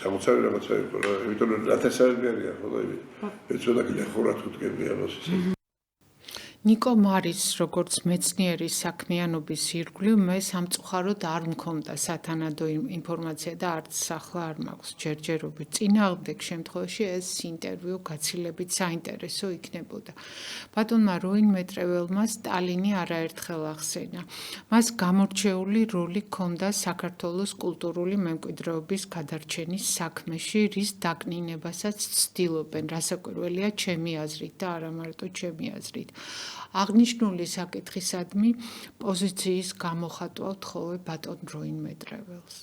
სამოცარი რაღაცა იყო რა, იმიტომ რომ 1000-იანი ხო და მე ცოტა კიდე ხურად ვდგები ამას ისე. ნიკო მარის როგორც მეცნიერის საქმიანობის ირგვლივ მე სამწუხაროდ არ მქონდა სათანადო ინფორმაცია და არც ახლა არ მაქვს ჯერჯერობით. წინააღმდეგ შემთხვევაში ეს ინტერვიუ გაცილებით საინტერესო იქნებოდა. ბატონმა როინ მეტრეველმა სტალინი არაერთხელ ახსენა. მას გამორჩეული როლი ჰქონდა საქართველოს კულტურული მემკვიდრეობის გადარჩენის საქმეში, რის დაკნინებასაც ცდილობენ, რასაკვირველია ჩემი აზრით და არა მარტო ჩემი აზრით. აღნიშნული საკითხისადმი პოზიციის გამოხატვავთ ხოლმე ბატონ როინ მეტრეველს.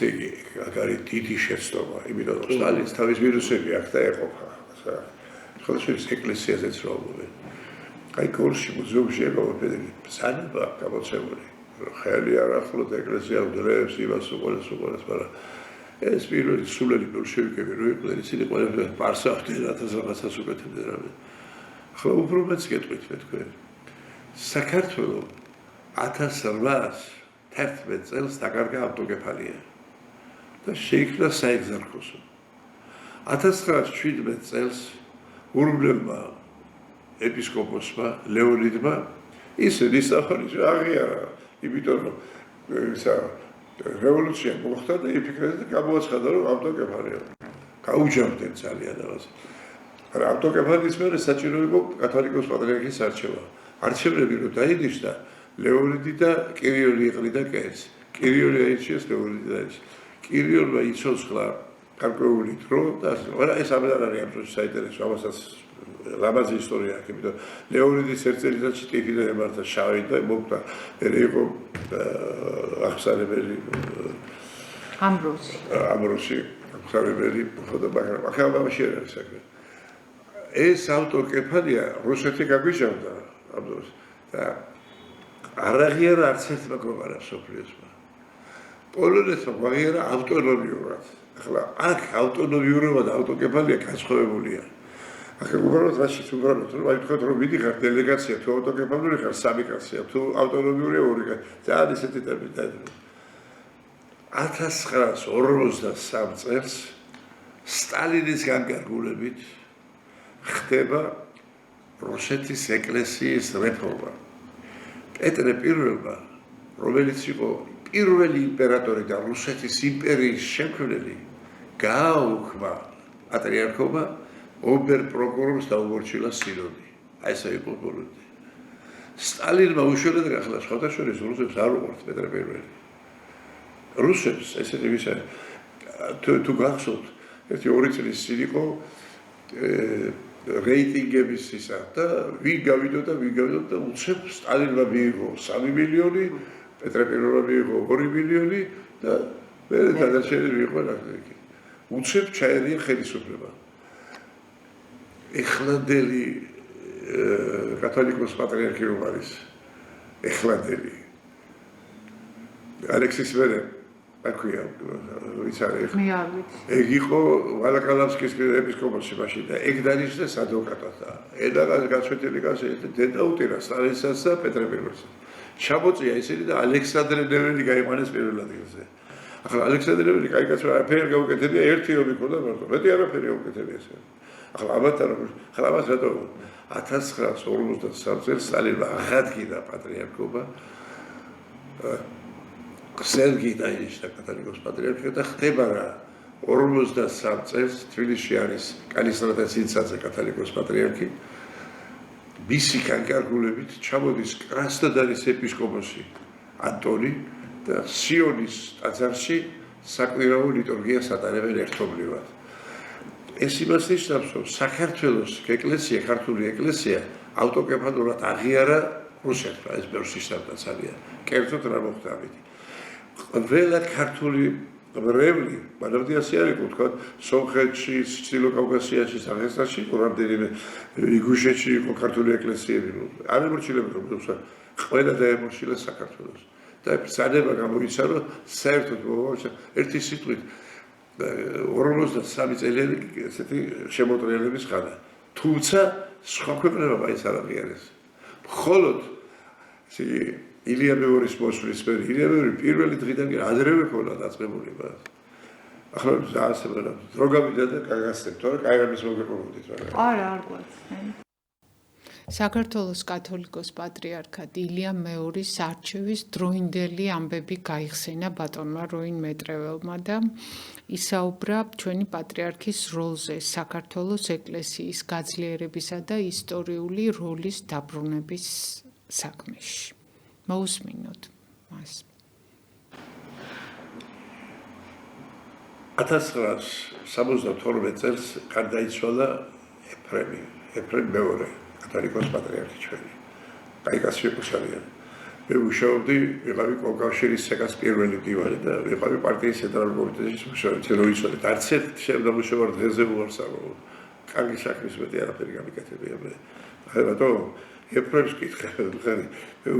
იგი აგარი დიდი შეცდომა, იმიტომ რომ სტალინს თავის ვირუსები აქვს და ეყოფა. ხელშეც ეკლესიაზე ცხოვრობენ. აი კურსში მუზეუმში ეყოლაფერი ბრძანება გამოცემული. ხელი არ ახლოთ ეკლესია უდრეებს იმას უყურეს, მაგრამ ეს პირველი სულელი ბოლშევიკები რო იყვნენ, ისინი ყველაფერს პარსავდნენ, რათაც რაღაცას უკეთებდნენ რამე. ახლა უფრო მეც გეტყვით მე თქვენ. საქართველოს 1811 წელს დაკარგა ავტოკეფალია და შეიქმნა საეგზარქოსო. 1917 წელს ურბნელმა ეპისკოპოსმა ლეონიდმა ისინი საფარის აღიარა, იმიტომ რომ ისა რევოლუცია მოხდა და იფიქრეს და გამოაცხადა რომ ავტოკეფალია. გაუჯამდნენ ძალიან ამას. ავტოკეფალიის მერე საჭირო იყო კათოლიკოს პატრიარქის არჩევა. არჩევნები რო დაინიშნა, ლეონიდი და კირიოლი იყრიდა კერს. კირიოლი აირჩიეს, ლეონიდი დაირჩიეს. კირიოლმა იცოცხლა გარკვეული დრო და არა ეს ამერ არის ამ დროს საინტერესო, ამასაც ლამაზი ისტორია აქვს, იმიტომ ლეონიდის ერთ წელიწადში ტიფიდან ემართა შავი და მოკვდა. მე იყო აღსარებელი ამბროსი აღსარებელი ხოდა მაგრამ ახალმოში არ არის საქმე. ეს ავტოკეფალია რუსეთი გაგვიჟავდა ამ დროს და არ აღიარა არც ერთმა გლობალურ სოფლიოსმა. პოლონეთმა აღიარა ავტონომიურად. ახლა აქ ავტონომიურობა და ავტოკეფალია განსხვავებულია. ახლა უბრალოდ რაშიც უბრალოდ რომ აი თქვენ რომ მიდიხარ დელეგაცია თუ ავტოკეფალური ხარ სამი კაცია თუ ავტონომიური ორი კაცი ძალიან ისეთი ტერმინი დაიწყო. 1953 წელს სტალინის განკარგულებით ხდება რუსეთის ეკლესიის რეფორმა. პეტრე პირველმა, რომელიც იყო პირველი იმპერატორი და რუსეთის იმპერიის შემქმნელი, გააუქმა პატრიარქობა ობერ-პროკურორს დაუმორჩილა სინოდი. აი ესე იყო ბოლომდე. სტალინმა უშუალოდ ახლა სხვადასხვა რუსებს არ უყვართ პეტრე პირველი. რუსებს ესეთი ვისა თუ გახსოვთ, ერთი 2 წლის წინ იყო რეიტინგების ისა და ვინ გავიდოდა და უცებ სტალინმა მიიღო 3 მილიონი, პეტრე პირველმა მიიღო 2 მილიონი და მე დადარჩენილი მიიღო რაკეტი. უცებ ჩაერია ხელისუფლება. ეხლანდელი კათოლიკოს პატრიარქი რომ არის ეხლანდელი ალექსის მერე აქვია ვის არის ეგ იყო ვალაკალავსკის ეპისკოპოსი მაშინ და ეგ დანიშნეს ადვოკატად და ედაგას გაწვეთილი კაცი დედა უტირა სტალინსაც და პეტრე პირველს ჩამოწია ისინი და ალექსანდრე ნეველი გაიყვანეს პირველ ადგილზე. ახლა ალექსანდრე ნეველი კაი კაცი არაფერი გაუკეთებია, ერთი ომი ქონდა მარტო მეტი არაფერი გაუკეთებია ესე. ახლა ამათთან ახლა ამას რატო 1953 წელს სტალინმა აღადგინა პატრიარქობა სერგი დაინიშნა კათოლიკოს პატრიარქია და ხდება რა 53 წელს თბილისში არის კალისტრატა ცინცაძე კათოლიკოს პატრიარქი მისი განკარგულებით ჩამოდის კრასნოდარის ეპისკოპოსი ანტონი და სიონის ტაძარში საკვირაო ლიტურგიას ატარებენ ერთობლივად. ეს იმას ნიშნავს, რომ საქართველოს ეკლესია, ქართული ეკლესია ავტოკეფალურად აღიარა რუსეთმა, ეს ბევრს ისწავლა ძალიან. კერძოდ რა მოხდა ამით. ყველა ქართული მრევლი, მანამდე ასე არ იყო, თქვა, სომხეთში, ჩრდილო კავკასიაში, საფრანგეთში იყო რამდენიმე, იგუშეთში იყო ქართული ეკლესიები. არ ემორჩილებდა, თუმცა ყველა დაემორჩილა საქართველოს. და ბრძანება გამოიცა, რომ საერთოდ მოვალ ერთი სიტყვით 53 წელიანი ესეთი შემოტრიალების ხანა. თუმცა სხვა ქვეყნებმა მაინც არ აღიარეს. მხოლოდ ილია მეორის მოსვლის მერე, ილია მეორი პირველი დღიდან ადრევე ქონდა დაწყებულება. ახლა დაასწრებდა, დრო გამიდა და გაგასწრებ, თორე კაი რამის მოგეყოლოდით რა. არა, არ გვაქვს. საქართველოს კათოლიკოს პატრიარქად ილია მეორის არჩევის დროინდელი ამბები გაიხსენა ბატონმა როინ მეტრეველმა და ისაუბრა ჩვენი პატრიარქის როლზე საქართველოს ეკლესიის გაძლიერებისა და ისტორიული როლის დაბრუნების საქმეში. მოусმინოთ მას. 1972 წელს გარდაიცვალა ეფრემ მეორე კათოლიკოს პატრიარქი ჩვენი. კაიკასი ეპოსალიან. მე ვუშაობდი, ვიყავი კავშირის ცეკას პირველი დივანი და ვიყავი პარტიის ცენტრალური კომიტეტის მუშაობდი, რომ ვიცოდეთ, არც ერთ შემდგომშევარ დღეზე უარსაბო. კარგი საქმის მეტი არაფერი გამიკეთებია მე. აი რატო ეფრემს კითხე, ხარი. მე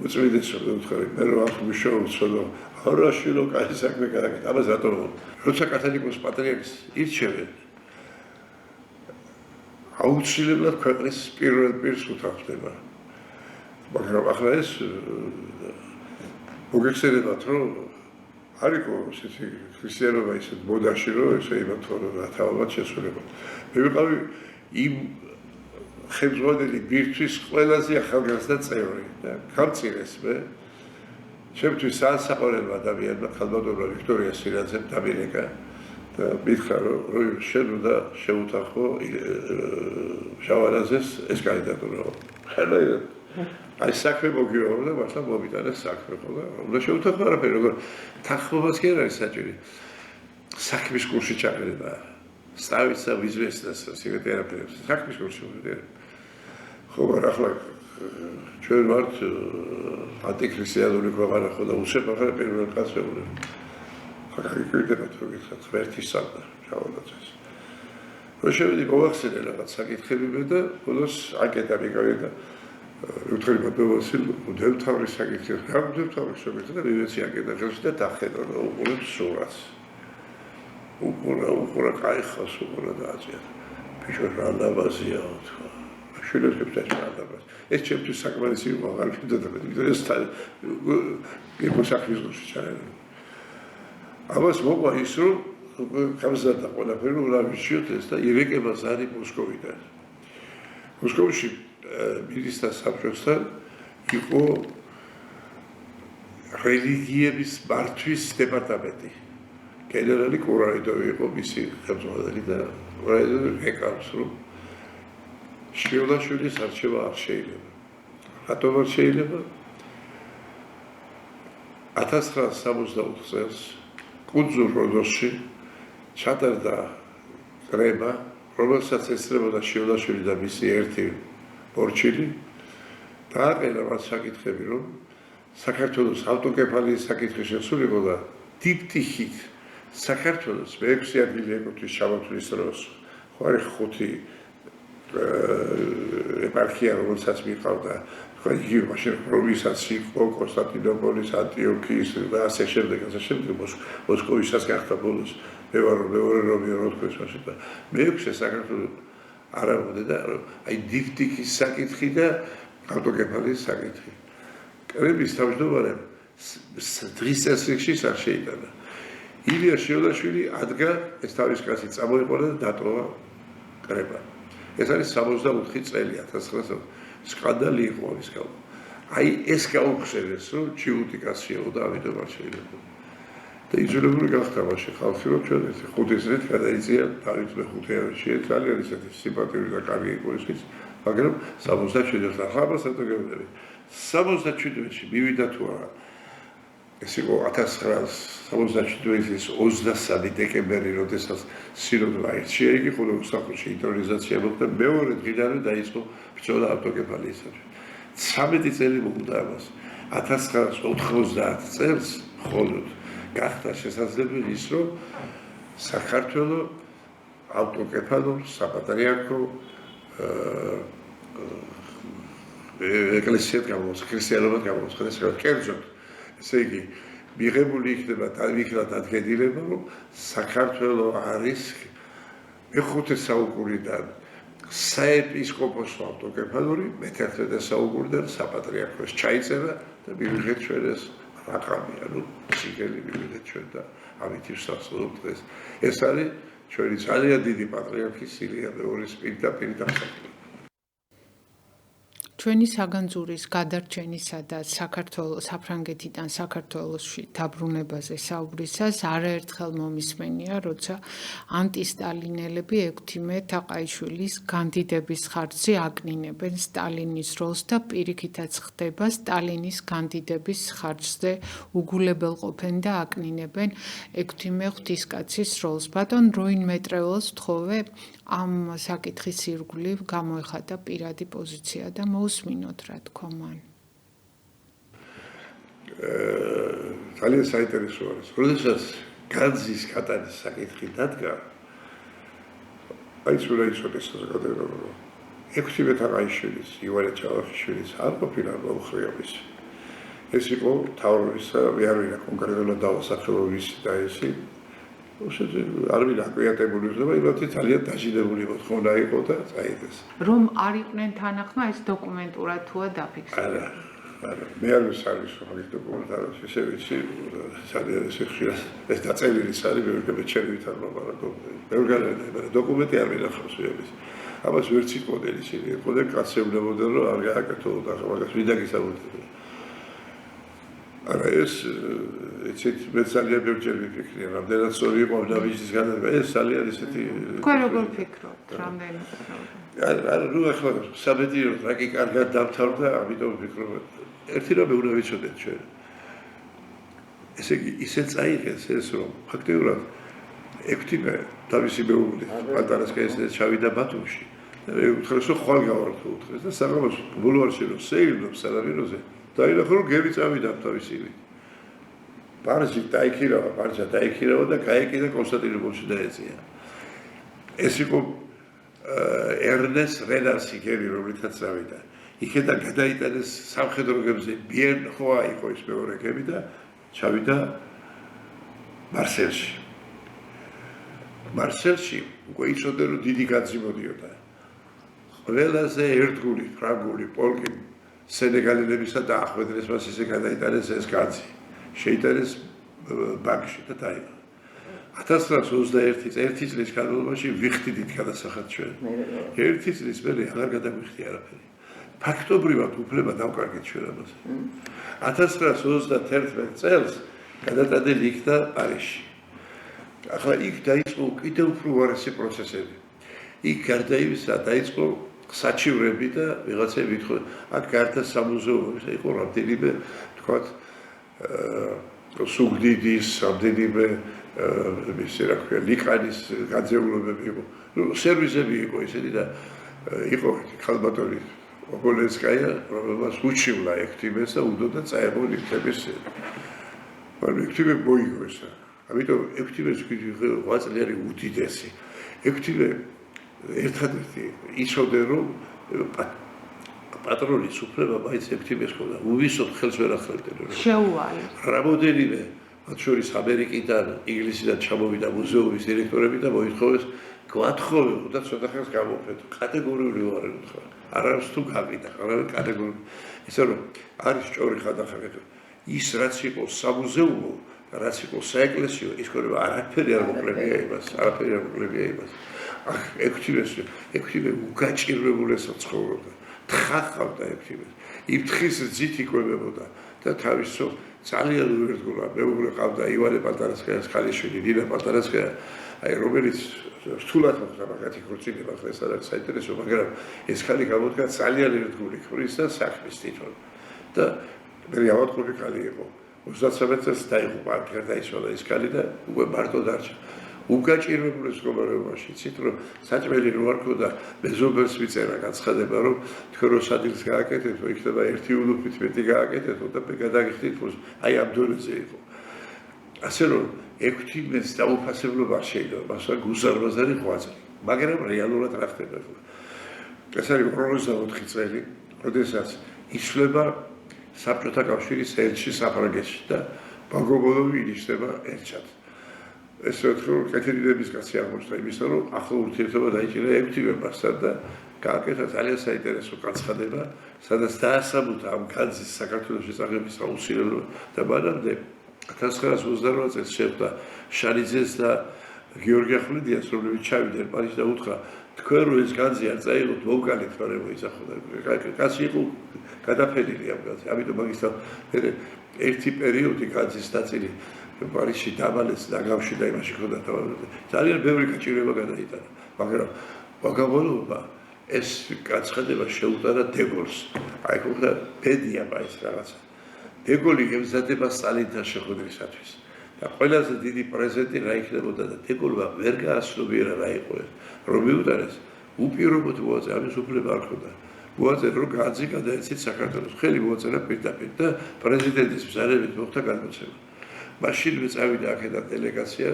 უწვიდეს რომ ხარი, მე რომ აქ ვუშაობ, ცოდო, არაში რომ კარგი საქმე გააკეთე. ამას რატო? როცა კათოლიკოს პატრიარქს ირჩევენ აუცილებლად ქვეყნის პირველ პირს უთავდება. მაგრამ ახლა ეს მოგეხსენებათ, რომ არ იყო ესეთი ქრისტიანობა ისეთ მოდაში, რომ ესე იმათო რა თავად შესრულება. მე ვიყავი იმ ხელმძღვანელი ბირთვის ყველაზე ახალგაზრდა წევრი და გამწირეს მე. ჩემთვის საასაყურებლო ადამიანმა ხალბატონმა ვიქტორია სირაძემ დამირეკა. მითხრა რომ შენ უნდა შეუთანხმო შავარაძეს ეს კანდიდატურა. ხელაირად. აი საქმე მოგიარო და მართლა მომიტანეს საქმე ხო და უნდა შეუთანხმო არაფერი როგორ თანხმობაც კი არ არის საჭირო. საქმის კურსი ჩაყრება. სტავიცა ვიზვესტას სიგრეტე არაფერი. საქმის კურსი მოდიარ. ხო მაგრამ ახლა ჩვენ ვართ ანტიქრისტიანული ქვეყანა ხო და უშებ ახლა პირველ კაცს ვეუბნები. ხარიკიდებათ რომ გიხსნათ ღმერთის სადა შავადაძეს. რო შევედი მოვახსენე რაღაც საკითხები მე და ბოლოს აკეტა მიგავი და ვთქვი ბატონოსილ მდელთავრის საკითხი რა მდელთავრის საკითხი და მივეცი აკეტა ხელში და დახედა და უყურებ სურას. უყურა კაი ხას უყურა დააწია. ბიჭო რა ლაბაზია თქვა. შვილებს დაჭარბა. ეს ჩემთვის საკმარისი იყო აღარ ვიდოდა მე ეს იყო საქმის გულში ჩაერა. ამას მოგვა ის რომ გამზადდა ყველაფერი რომ რა ვიციოთ ეს და ირეკება ზარი მოსკოვიდან. მოსკოვში მინისტრთა საბჭოსთან იყო რელიგიების მართვის დეპარტამენტი. გენერალი კურაიდოვი იყო მისი ხელმძღვანელი და კურაიდოვი ეკავს რომ შვილაშვილის არჩევა არ შეიძლება. რატომ არ შეიძლება? 1964 წელს კუნძულ როდოსში ჩატარდა კრება, რომელსაც ესწრებოდა შვილაშვილი და მისი ერთი პორჩილი. დააყენა მას საკითხები, რომ საქართველოს ავტოკეფალიის საკითხი შესულიყო და დიპტიხით საქართველოს მე-6 ადგილი ეკუთვნის ჩამოთვლის დროს, ხო არის 5 ეპარქია, რომელსაც მიყავდა იგი მაშინ პროვინცияც იყო კონსტანტინოპოლის, ანტიოქიის და ასე შემდეგ, მოსკოვისაც გახდა ბოლოს. მე ვარ მეორე რომი რო თქვეს მაშინ და მე-6 საქართველოს არ ამოდედა, აი დიპტიხის საკითხი და ავტოკეფალიის საკითხი. კრების თავმჯდომარემ დღის წესრიგში არ შეიტანა. ილია შვილაშვილი ადგა ეს თავის კაცი წამოიყვანა და დატოვა კრება. ეს არის 64 წელი 1900 სკანდალი იყო ის გამო. აი ეს გაუხსენეს რომ ჩიუტი კაციო და ამიტომ არ შეიძლება. და იძულებული გახდა მაშინ ხალხი რომ ჩვენ ეს 5 წელი გადაიწია თავის მე-5-იანში ძალიან ისეთი სიმპათიური და კარგი იყო ის, მაგრამ 67-ში ახალ სატოგებები 67-ში მივიდა თუ არა. ეს იყო 1967 წლის 23 დეკემბერი, როდესაც სინოდმა ირჩია იგი ხოლმე უსახლოში ინტრონიზაცია მოხდა მეორე დღიდან დაიწყო ბრძოლა ავტოკეფალიისათვის. 13 წელი მოუდა ამას. 1990 წელს მხოლოდ გახდა შესაძლებელი ის, რომ საქართველო ავტოკეფალურ საპატრიარქო ეკლესიად გამოცხადდეს, ქრისტიანობად გამოცხადდეს. კერძოდ, ესე იგი, მიღებული იქნება დადგენილება, რომ საქართველო არის მეხუთე საუკუნიდან საეპისკოპოსო ავტოკეფალური, მე-11 საუკუნიდან საპატრიარქოს ჩაიწერა და მივიღეთ ჩვენ ეს რაყამი, ანუ სიგელი მივიღეთ ჩვენ და ამით ვსახურობთ დღეს. ეს არის ჩვენი ძალიან დიდი პატრიარქი სილია მეორის პირდაპირ დასაქმება. ჩვენი საგანძურის გადარჩენისა და საფრანგეთიდან საქართველოში დაბრუნებაზე საუბრისას არაერთხელ მომისმენია, როცა ანტისტალინელები ექვთიმე თაყაიშვილის განდიდების ხარჯზე აკნინებენ სტალინის როლს და პირიქითაც ხდება სტალინის განდიდების ხარჯზე უგულებელყოფენ და აკნინებენ ექვთიმე ღვთისკაცის როლს. ბატონ როინ მეტრეველს ვთხოვე ამ საკითხის ირგვლივ გამოეხატა პირადი პოზიცია და მოусმინოთ რა თქმა მან. ძალიან საინტერესო არის. როდესაც განძის კატანის საკითხი დადგა, აი სულ აიცოდეს საზოგადოება. ექვთიმე თაყაიშვილის, ივანე ჯავახიშვილის არ ყოფილა მოუხრეობის. ეს იყო მთავრობისა, არ ვინა კონკრეტულად დავასახელოვის და ესი არ ვინა აკვიატებული ხდება, იმათი ძალიან დაჟინებული მოთხოვნა იყო და წაიდეს. რომ არ იყვნენ თანახმა, ეს დოკუმენტურად თუა დაფიქსირდა. არა, მე არ ვიცი რომ ეს დოკუმენტი ესე ვიცი, ძალიან ესე ხშირად ეს დაწერილი არის ბევრი ჩემი ვითარმა, მაგრამ დოკუმენტი არ მინახავს ვიების. ამას ვერ ციტყოდნენ ისინი, ყოდნენ კაცევნებოდნენ რომ არ გააკეთო და მაგას ვიდაგისაუბრეთ. არა ეს იცით მე ძალიან ბევრჯერ ვიფიქრე, რამდენად სწორი იყო დავიჯის განაცხადება, ეს ძალიან ისეთი თქვენ როგორ ფიქრობთ, რამდენი? არა, ნუ ახლა საბედიეროდ რა კი კარგად დამთავრდა, ამიტომ ვფიქრობ, ერთი რამე უნდა ვიცოდეთ ჩვენ. ესე იგი, ისე წაიღეს ეს, რომ ფაქტიურად ექვთიმე თავისი მეუღლე პატარასკაიას ჩავიდა ბათუმში და მე უთხრეს, რომ ხვალ გავართო უთხრეს და საღამოს ბულვარში რომ სეირნობს სანაპიროზე დაინახო რომ გები წავიდა თავისი ილი. ბარჟი დაიქირავა და გაეკიდა კონსტანტინოპოლში დაეწია. ეს იყო ერნეს რენარსი გები, რომლითაც წავიდა. იქედან გადაიტანეს სამხედრო გებზე ბიენხოა იყო ის მეორე გები და ჩავიდა მარსელში. მარსელში უკვე იცოდა რომ დიდი განძი მოდიოდა. ყველაზე ერთგული ფრანგული პოლკი სენეგალილებისა და ახვედრეს მას ისე გადაიტანეს ეს განძი. შეიტანეს ბანკში და დაიღო. 1921 წლის განმავლობაში ვიხდით გადასახად ჩვენ. ერთი წლის მერე აღარ გადაგვიხდი არაფერი. ფაქტობრივად უფლება დავკარგეთ ჩვენ ამას. 1921 წელს გადატანილი იქნა პარიზში. ახლა იქ დაიწყო კიდევ უფრო უარესი პროცესები. იქ გარდა იმისა დაიწყო საჩივრები და ვიღაცები ვითხოვენ, აქ გარდა სამუზეუმის იყო რამდენიმე თქვათ სუგდიდის, რამდენიმე ისე რა ქვია, ლიკანის გაძეულობები იყო. სერვისები იყო ისეთი და იყო ქალბატონი ობოლენსკაია, რომელმაც უჩივლა ექვთიმეს და უდოდა წაეღო ლიფტების. მაგრამ ექვთიმე მოიგო ესა. ამიტომ ექვთიმეს ვიძახე 8 წლიანი უდიდესი. ექვთიმე ერთადერთი იცოდა რომ პატრონის უფლება მაინც ექვთიმეს ჰქონდა. უვისოდ ხელს ვერ ახლებდნენ. შეუვალი. რამოდენიმე მათ შორის ამერიკიდან, ინგლისიდან ჩამოვიდა მუზეუმის დირექტორები და მოითხოვეს გვათხოვებო და ცოტა ხელს გამოფრეთ. კატეგორიული უარი უთხრა. არავის თუ გავიდა, არავის კატეგორიული. ისე რომ არის სწორი ხადახაკეთ. ის რაც იყო სამუზეუმო, რაც იყო საეკლესიო, ის ქონება არაფერი არ მოკლებია იმას, არაფერი არ მოკლებია იმას. აქ ექვთიმე უგაჭირვებულეს ცხოვრობდა. თხახავდა ექვთიმეს. იმ თხის ძით იკვებებოდა და თავისო ძალიან უერთგულა. მეუღლე ყავდა ივანე პატარასკაიას ქალიშვილი, ნინა პატარასკაია, აი რომელიც რთულად მოხდა მაგათი ქორწინება, ხა ეს არის საინტერესო, მაგრამ ეს ხალი გამოდგა ძალიან ერთგული ქმრის და საქმის თვითონ. და მე ავადმყოფი ხალი იყო. 33 წელს დაიღუპა, გარდაიცვალა ის ხალი და უკვე მარტო დარჩა. უგაჭირვებულ მდგომარეობაში იცით რომ საჭმელი რო არ ქონდა მეზობელს ვიწერა განცხადება რომ თქვენ რო სადილს გააკეთეთ იქნება ერთი ულუფით მეტი გააკეთეთ და გადაგიხდით რომ აი ამ დონეზე იყო ასე რომ 16-ს დაუფასებლობა არ შეიძლება, მასა გუზარმაზარი ღვაწლი. მაგრამ რეალურად რა ხდება ხო? ეს არის 54 წელი, როდესაც იშლება საბჭოთა კავშირის ელჩი საფრანგეთში და ბაგობოლოვი ინიშნება ელჩად. ეს რომ კეთილდების კაცი აღმოჩნდა იმისა, რომ ახლა ურთიერთობა დაიჭირა ექვთიმებასთან და გააკეთა ძალიან საინტერესო განცხადება, სადაც დაასაბუთა ამ განძის საქართველოს შესახების აუცილებლობა და მანამდე 1928 წელს შეხვდა შანიძეს და გიორგი ახვლედიანს, რომლებიც ჩავიდნენ პარიზში და უთხრა, თქვენ რო ეს განძი არ წაიღოთ, მოვგანით, მაგრამ მოიძახოდა. კაცი იყო გადაფენილი ამ განძი. ამიტომ მაგისთან ერთი პერიოდი განძის ნაწილი პარიზში დავალეს და გამში და იმაში ხოდა ძალიან ბევრი გაჭირვება გადაიტანა. მაგრამ ბაგაბოლოვმა ეს განცხადება შეუტარა დეგოლს. აი ხოდა ბედია მაინც რაღაცა. დეგოლი ემზადება სტალინთან შეხვედრისათვის. და ყველაზე დიდი პრეზიდენტი რა იქნებოდა და დეგოლმა ვერ გააცნობიერა რა იყო ეს. რომ მიუტანეს უპირობოდ მოაწერა, ამის უფლება არ ჰქონდა. მოაწერა რომ განძი გადაეცით საქართველოს. ხელი მოაწერა პირდაპირ და პრეზიდენტის ბრძანებით მოხდა გადმოცემა. მაშინ წავიდა აქედან დელეგაცია,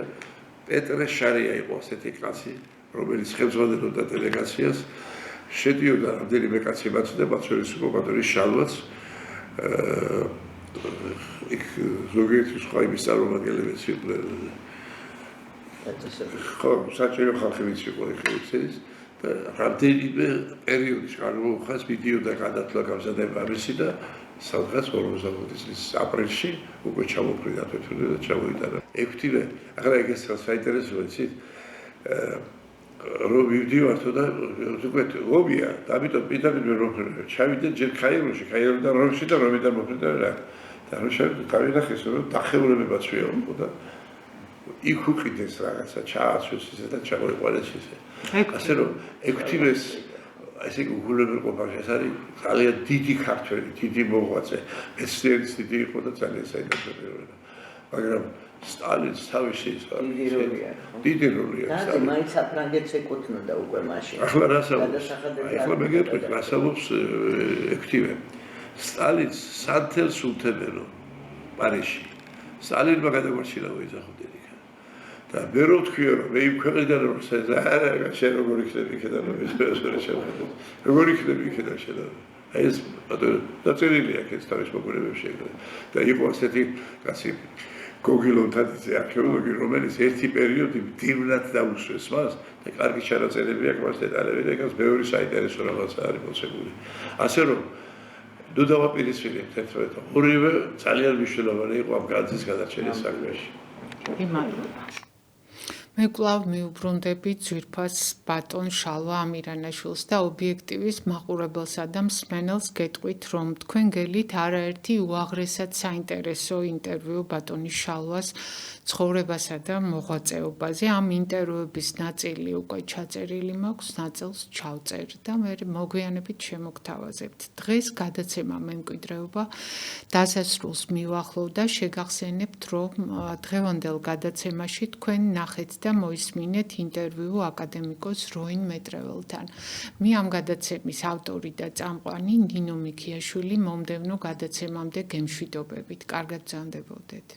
პეტრე შარია იყო ასეთი კაცი, რომელიც ხელმძღვანელობდა დელეგაციას. შედიოდა რამდენიმე კაცი მათი მათ შორის იყო ბატონი შალვაც. იქ ზოგიერთი სხვა იმის წარმომადგენლებიც იყვნენ. ხო, საჭირო ხალხი ვიცი იყო ეს და რამდენიმე პერიოდში გამოუხას ვიდეო და გადათვლა გამზადება ამისი და სადღაც 45 წლის აპრილში უკვე ჩამოფრინდა თვითონ და ჩამოიტანა. ექვთიმე, ახლა ეგ ეს საინტერესოა იცით? რომ ვიდივართო და უკვე ობია, ამიტომ პირდაპირ რომ ჩავიდე ჯერ ქაიროში, ქაიროდან რომში და რომიდან მოფრინდა რა. და რომ შევიდე, გავინახეს რომ დახევრებებაც ვიყო და იქ უყიდეს რაღაცა, ჩააცვეს ისე და ჩამოიყვანეს ისე. ასე რომ ექვთიმეს ესე უგულებელყოფაში ეს არის ძალიან დიდი ქართველი, დიდი მოღვაწე, მეცნიერის დიდი იყო და ძალიან საინტერესო პიროვნება. მაგრამ სტალინს თავისი დიდი როლი აქვს. და მაინც საფრანგეთს ეკუთვნოდა უკვე მაშინ. ახლა რასაუბრს? ახლა მე გეტყვით, რასაუბრს ექვთიმე. სტალინს სანთელს უთებელო პარიზში. სტალინმა გადაგვარჩინა მოიძახოდნენ იქ. და მე რო თქვია რომ მე იმ ქვეყნიდან რომ არა შენ როგორ იქნები იქიდან რომ ეს შეხედო როგორ იქნები იქიდან შეხედო აი ეს დაწერილია ეს თავის მოგონებებში და იყო ასეთი კაცი გოგილონთან არქეოლოგი რომელიც ერთი პერიოდი მდივნად დაუსვეს მას და კარგი ჩანაწერები აქვს მას დეტალები და ეს ბევრი საინტერესო რაღაცა არის მოცემული ასე რომ ნუ დავაპირისპირებთ ერთმანეთს ორივე ძალიან მნიშვნელოვანი იყო ამ განძის გადარჩენის საქმეში მადლობა მე კვლავ მიუბრუნდები ძვირფას ბატონ შალვა ამირანაშვილს და ობიექტივის მაყურებელსა და მსმენელს გეტყვით, რომ თქვენ გელით არაერთი უაღრესად საინტერესო ინტერვიუ ბატონი შალვას ცხოვრებასა და მოღვაწეობაზე. ამ ინტერვიუების ნაწილი უკვე ჩაწერილი მაქვს, ნაწილს ჩავწერ და მე მოგვიანებით შემოგთავაზებთ. დღეს გადაცემა მემკვიდრეობა დასასრულს მივახლოვდა, შეგახსენებთ, რომ დღევანდელ გადაცემაში თქვენ ნახეთ და მოისმინეთ ინტერვიუ აკადემიკოს როინ მეტრეველთან. მე ამ გადაცემის ავტორი და წამყვანი ნინო მიქიაშვილი მომდევნო გადაცემამდე გემშვიდობებით. კარგად გრძანდებოდეთ.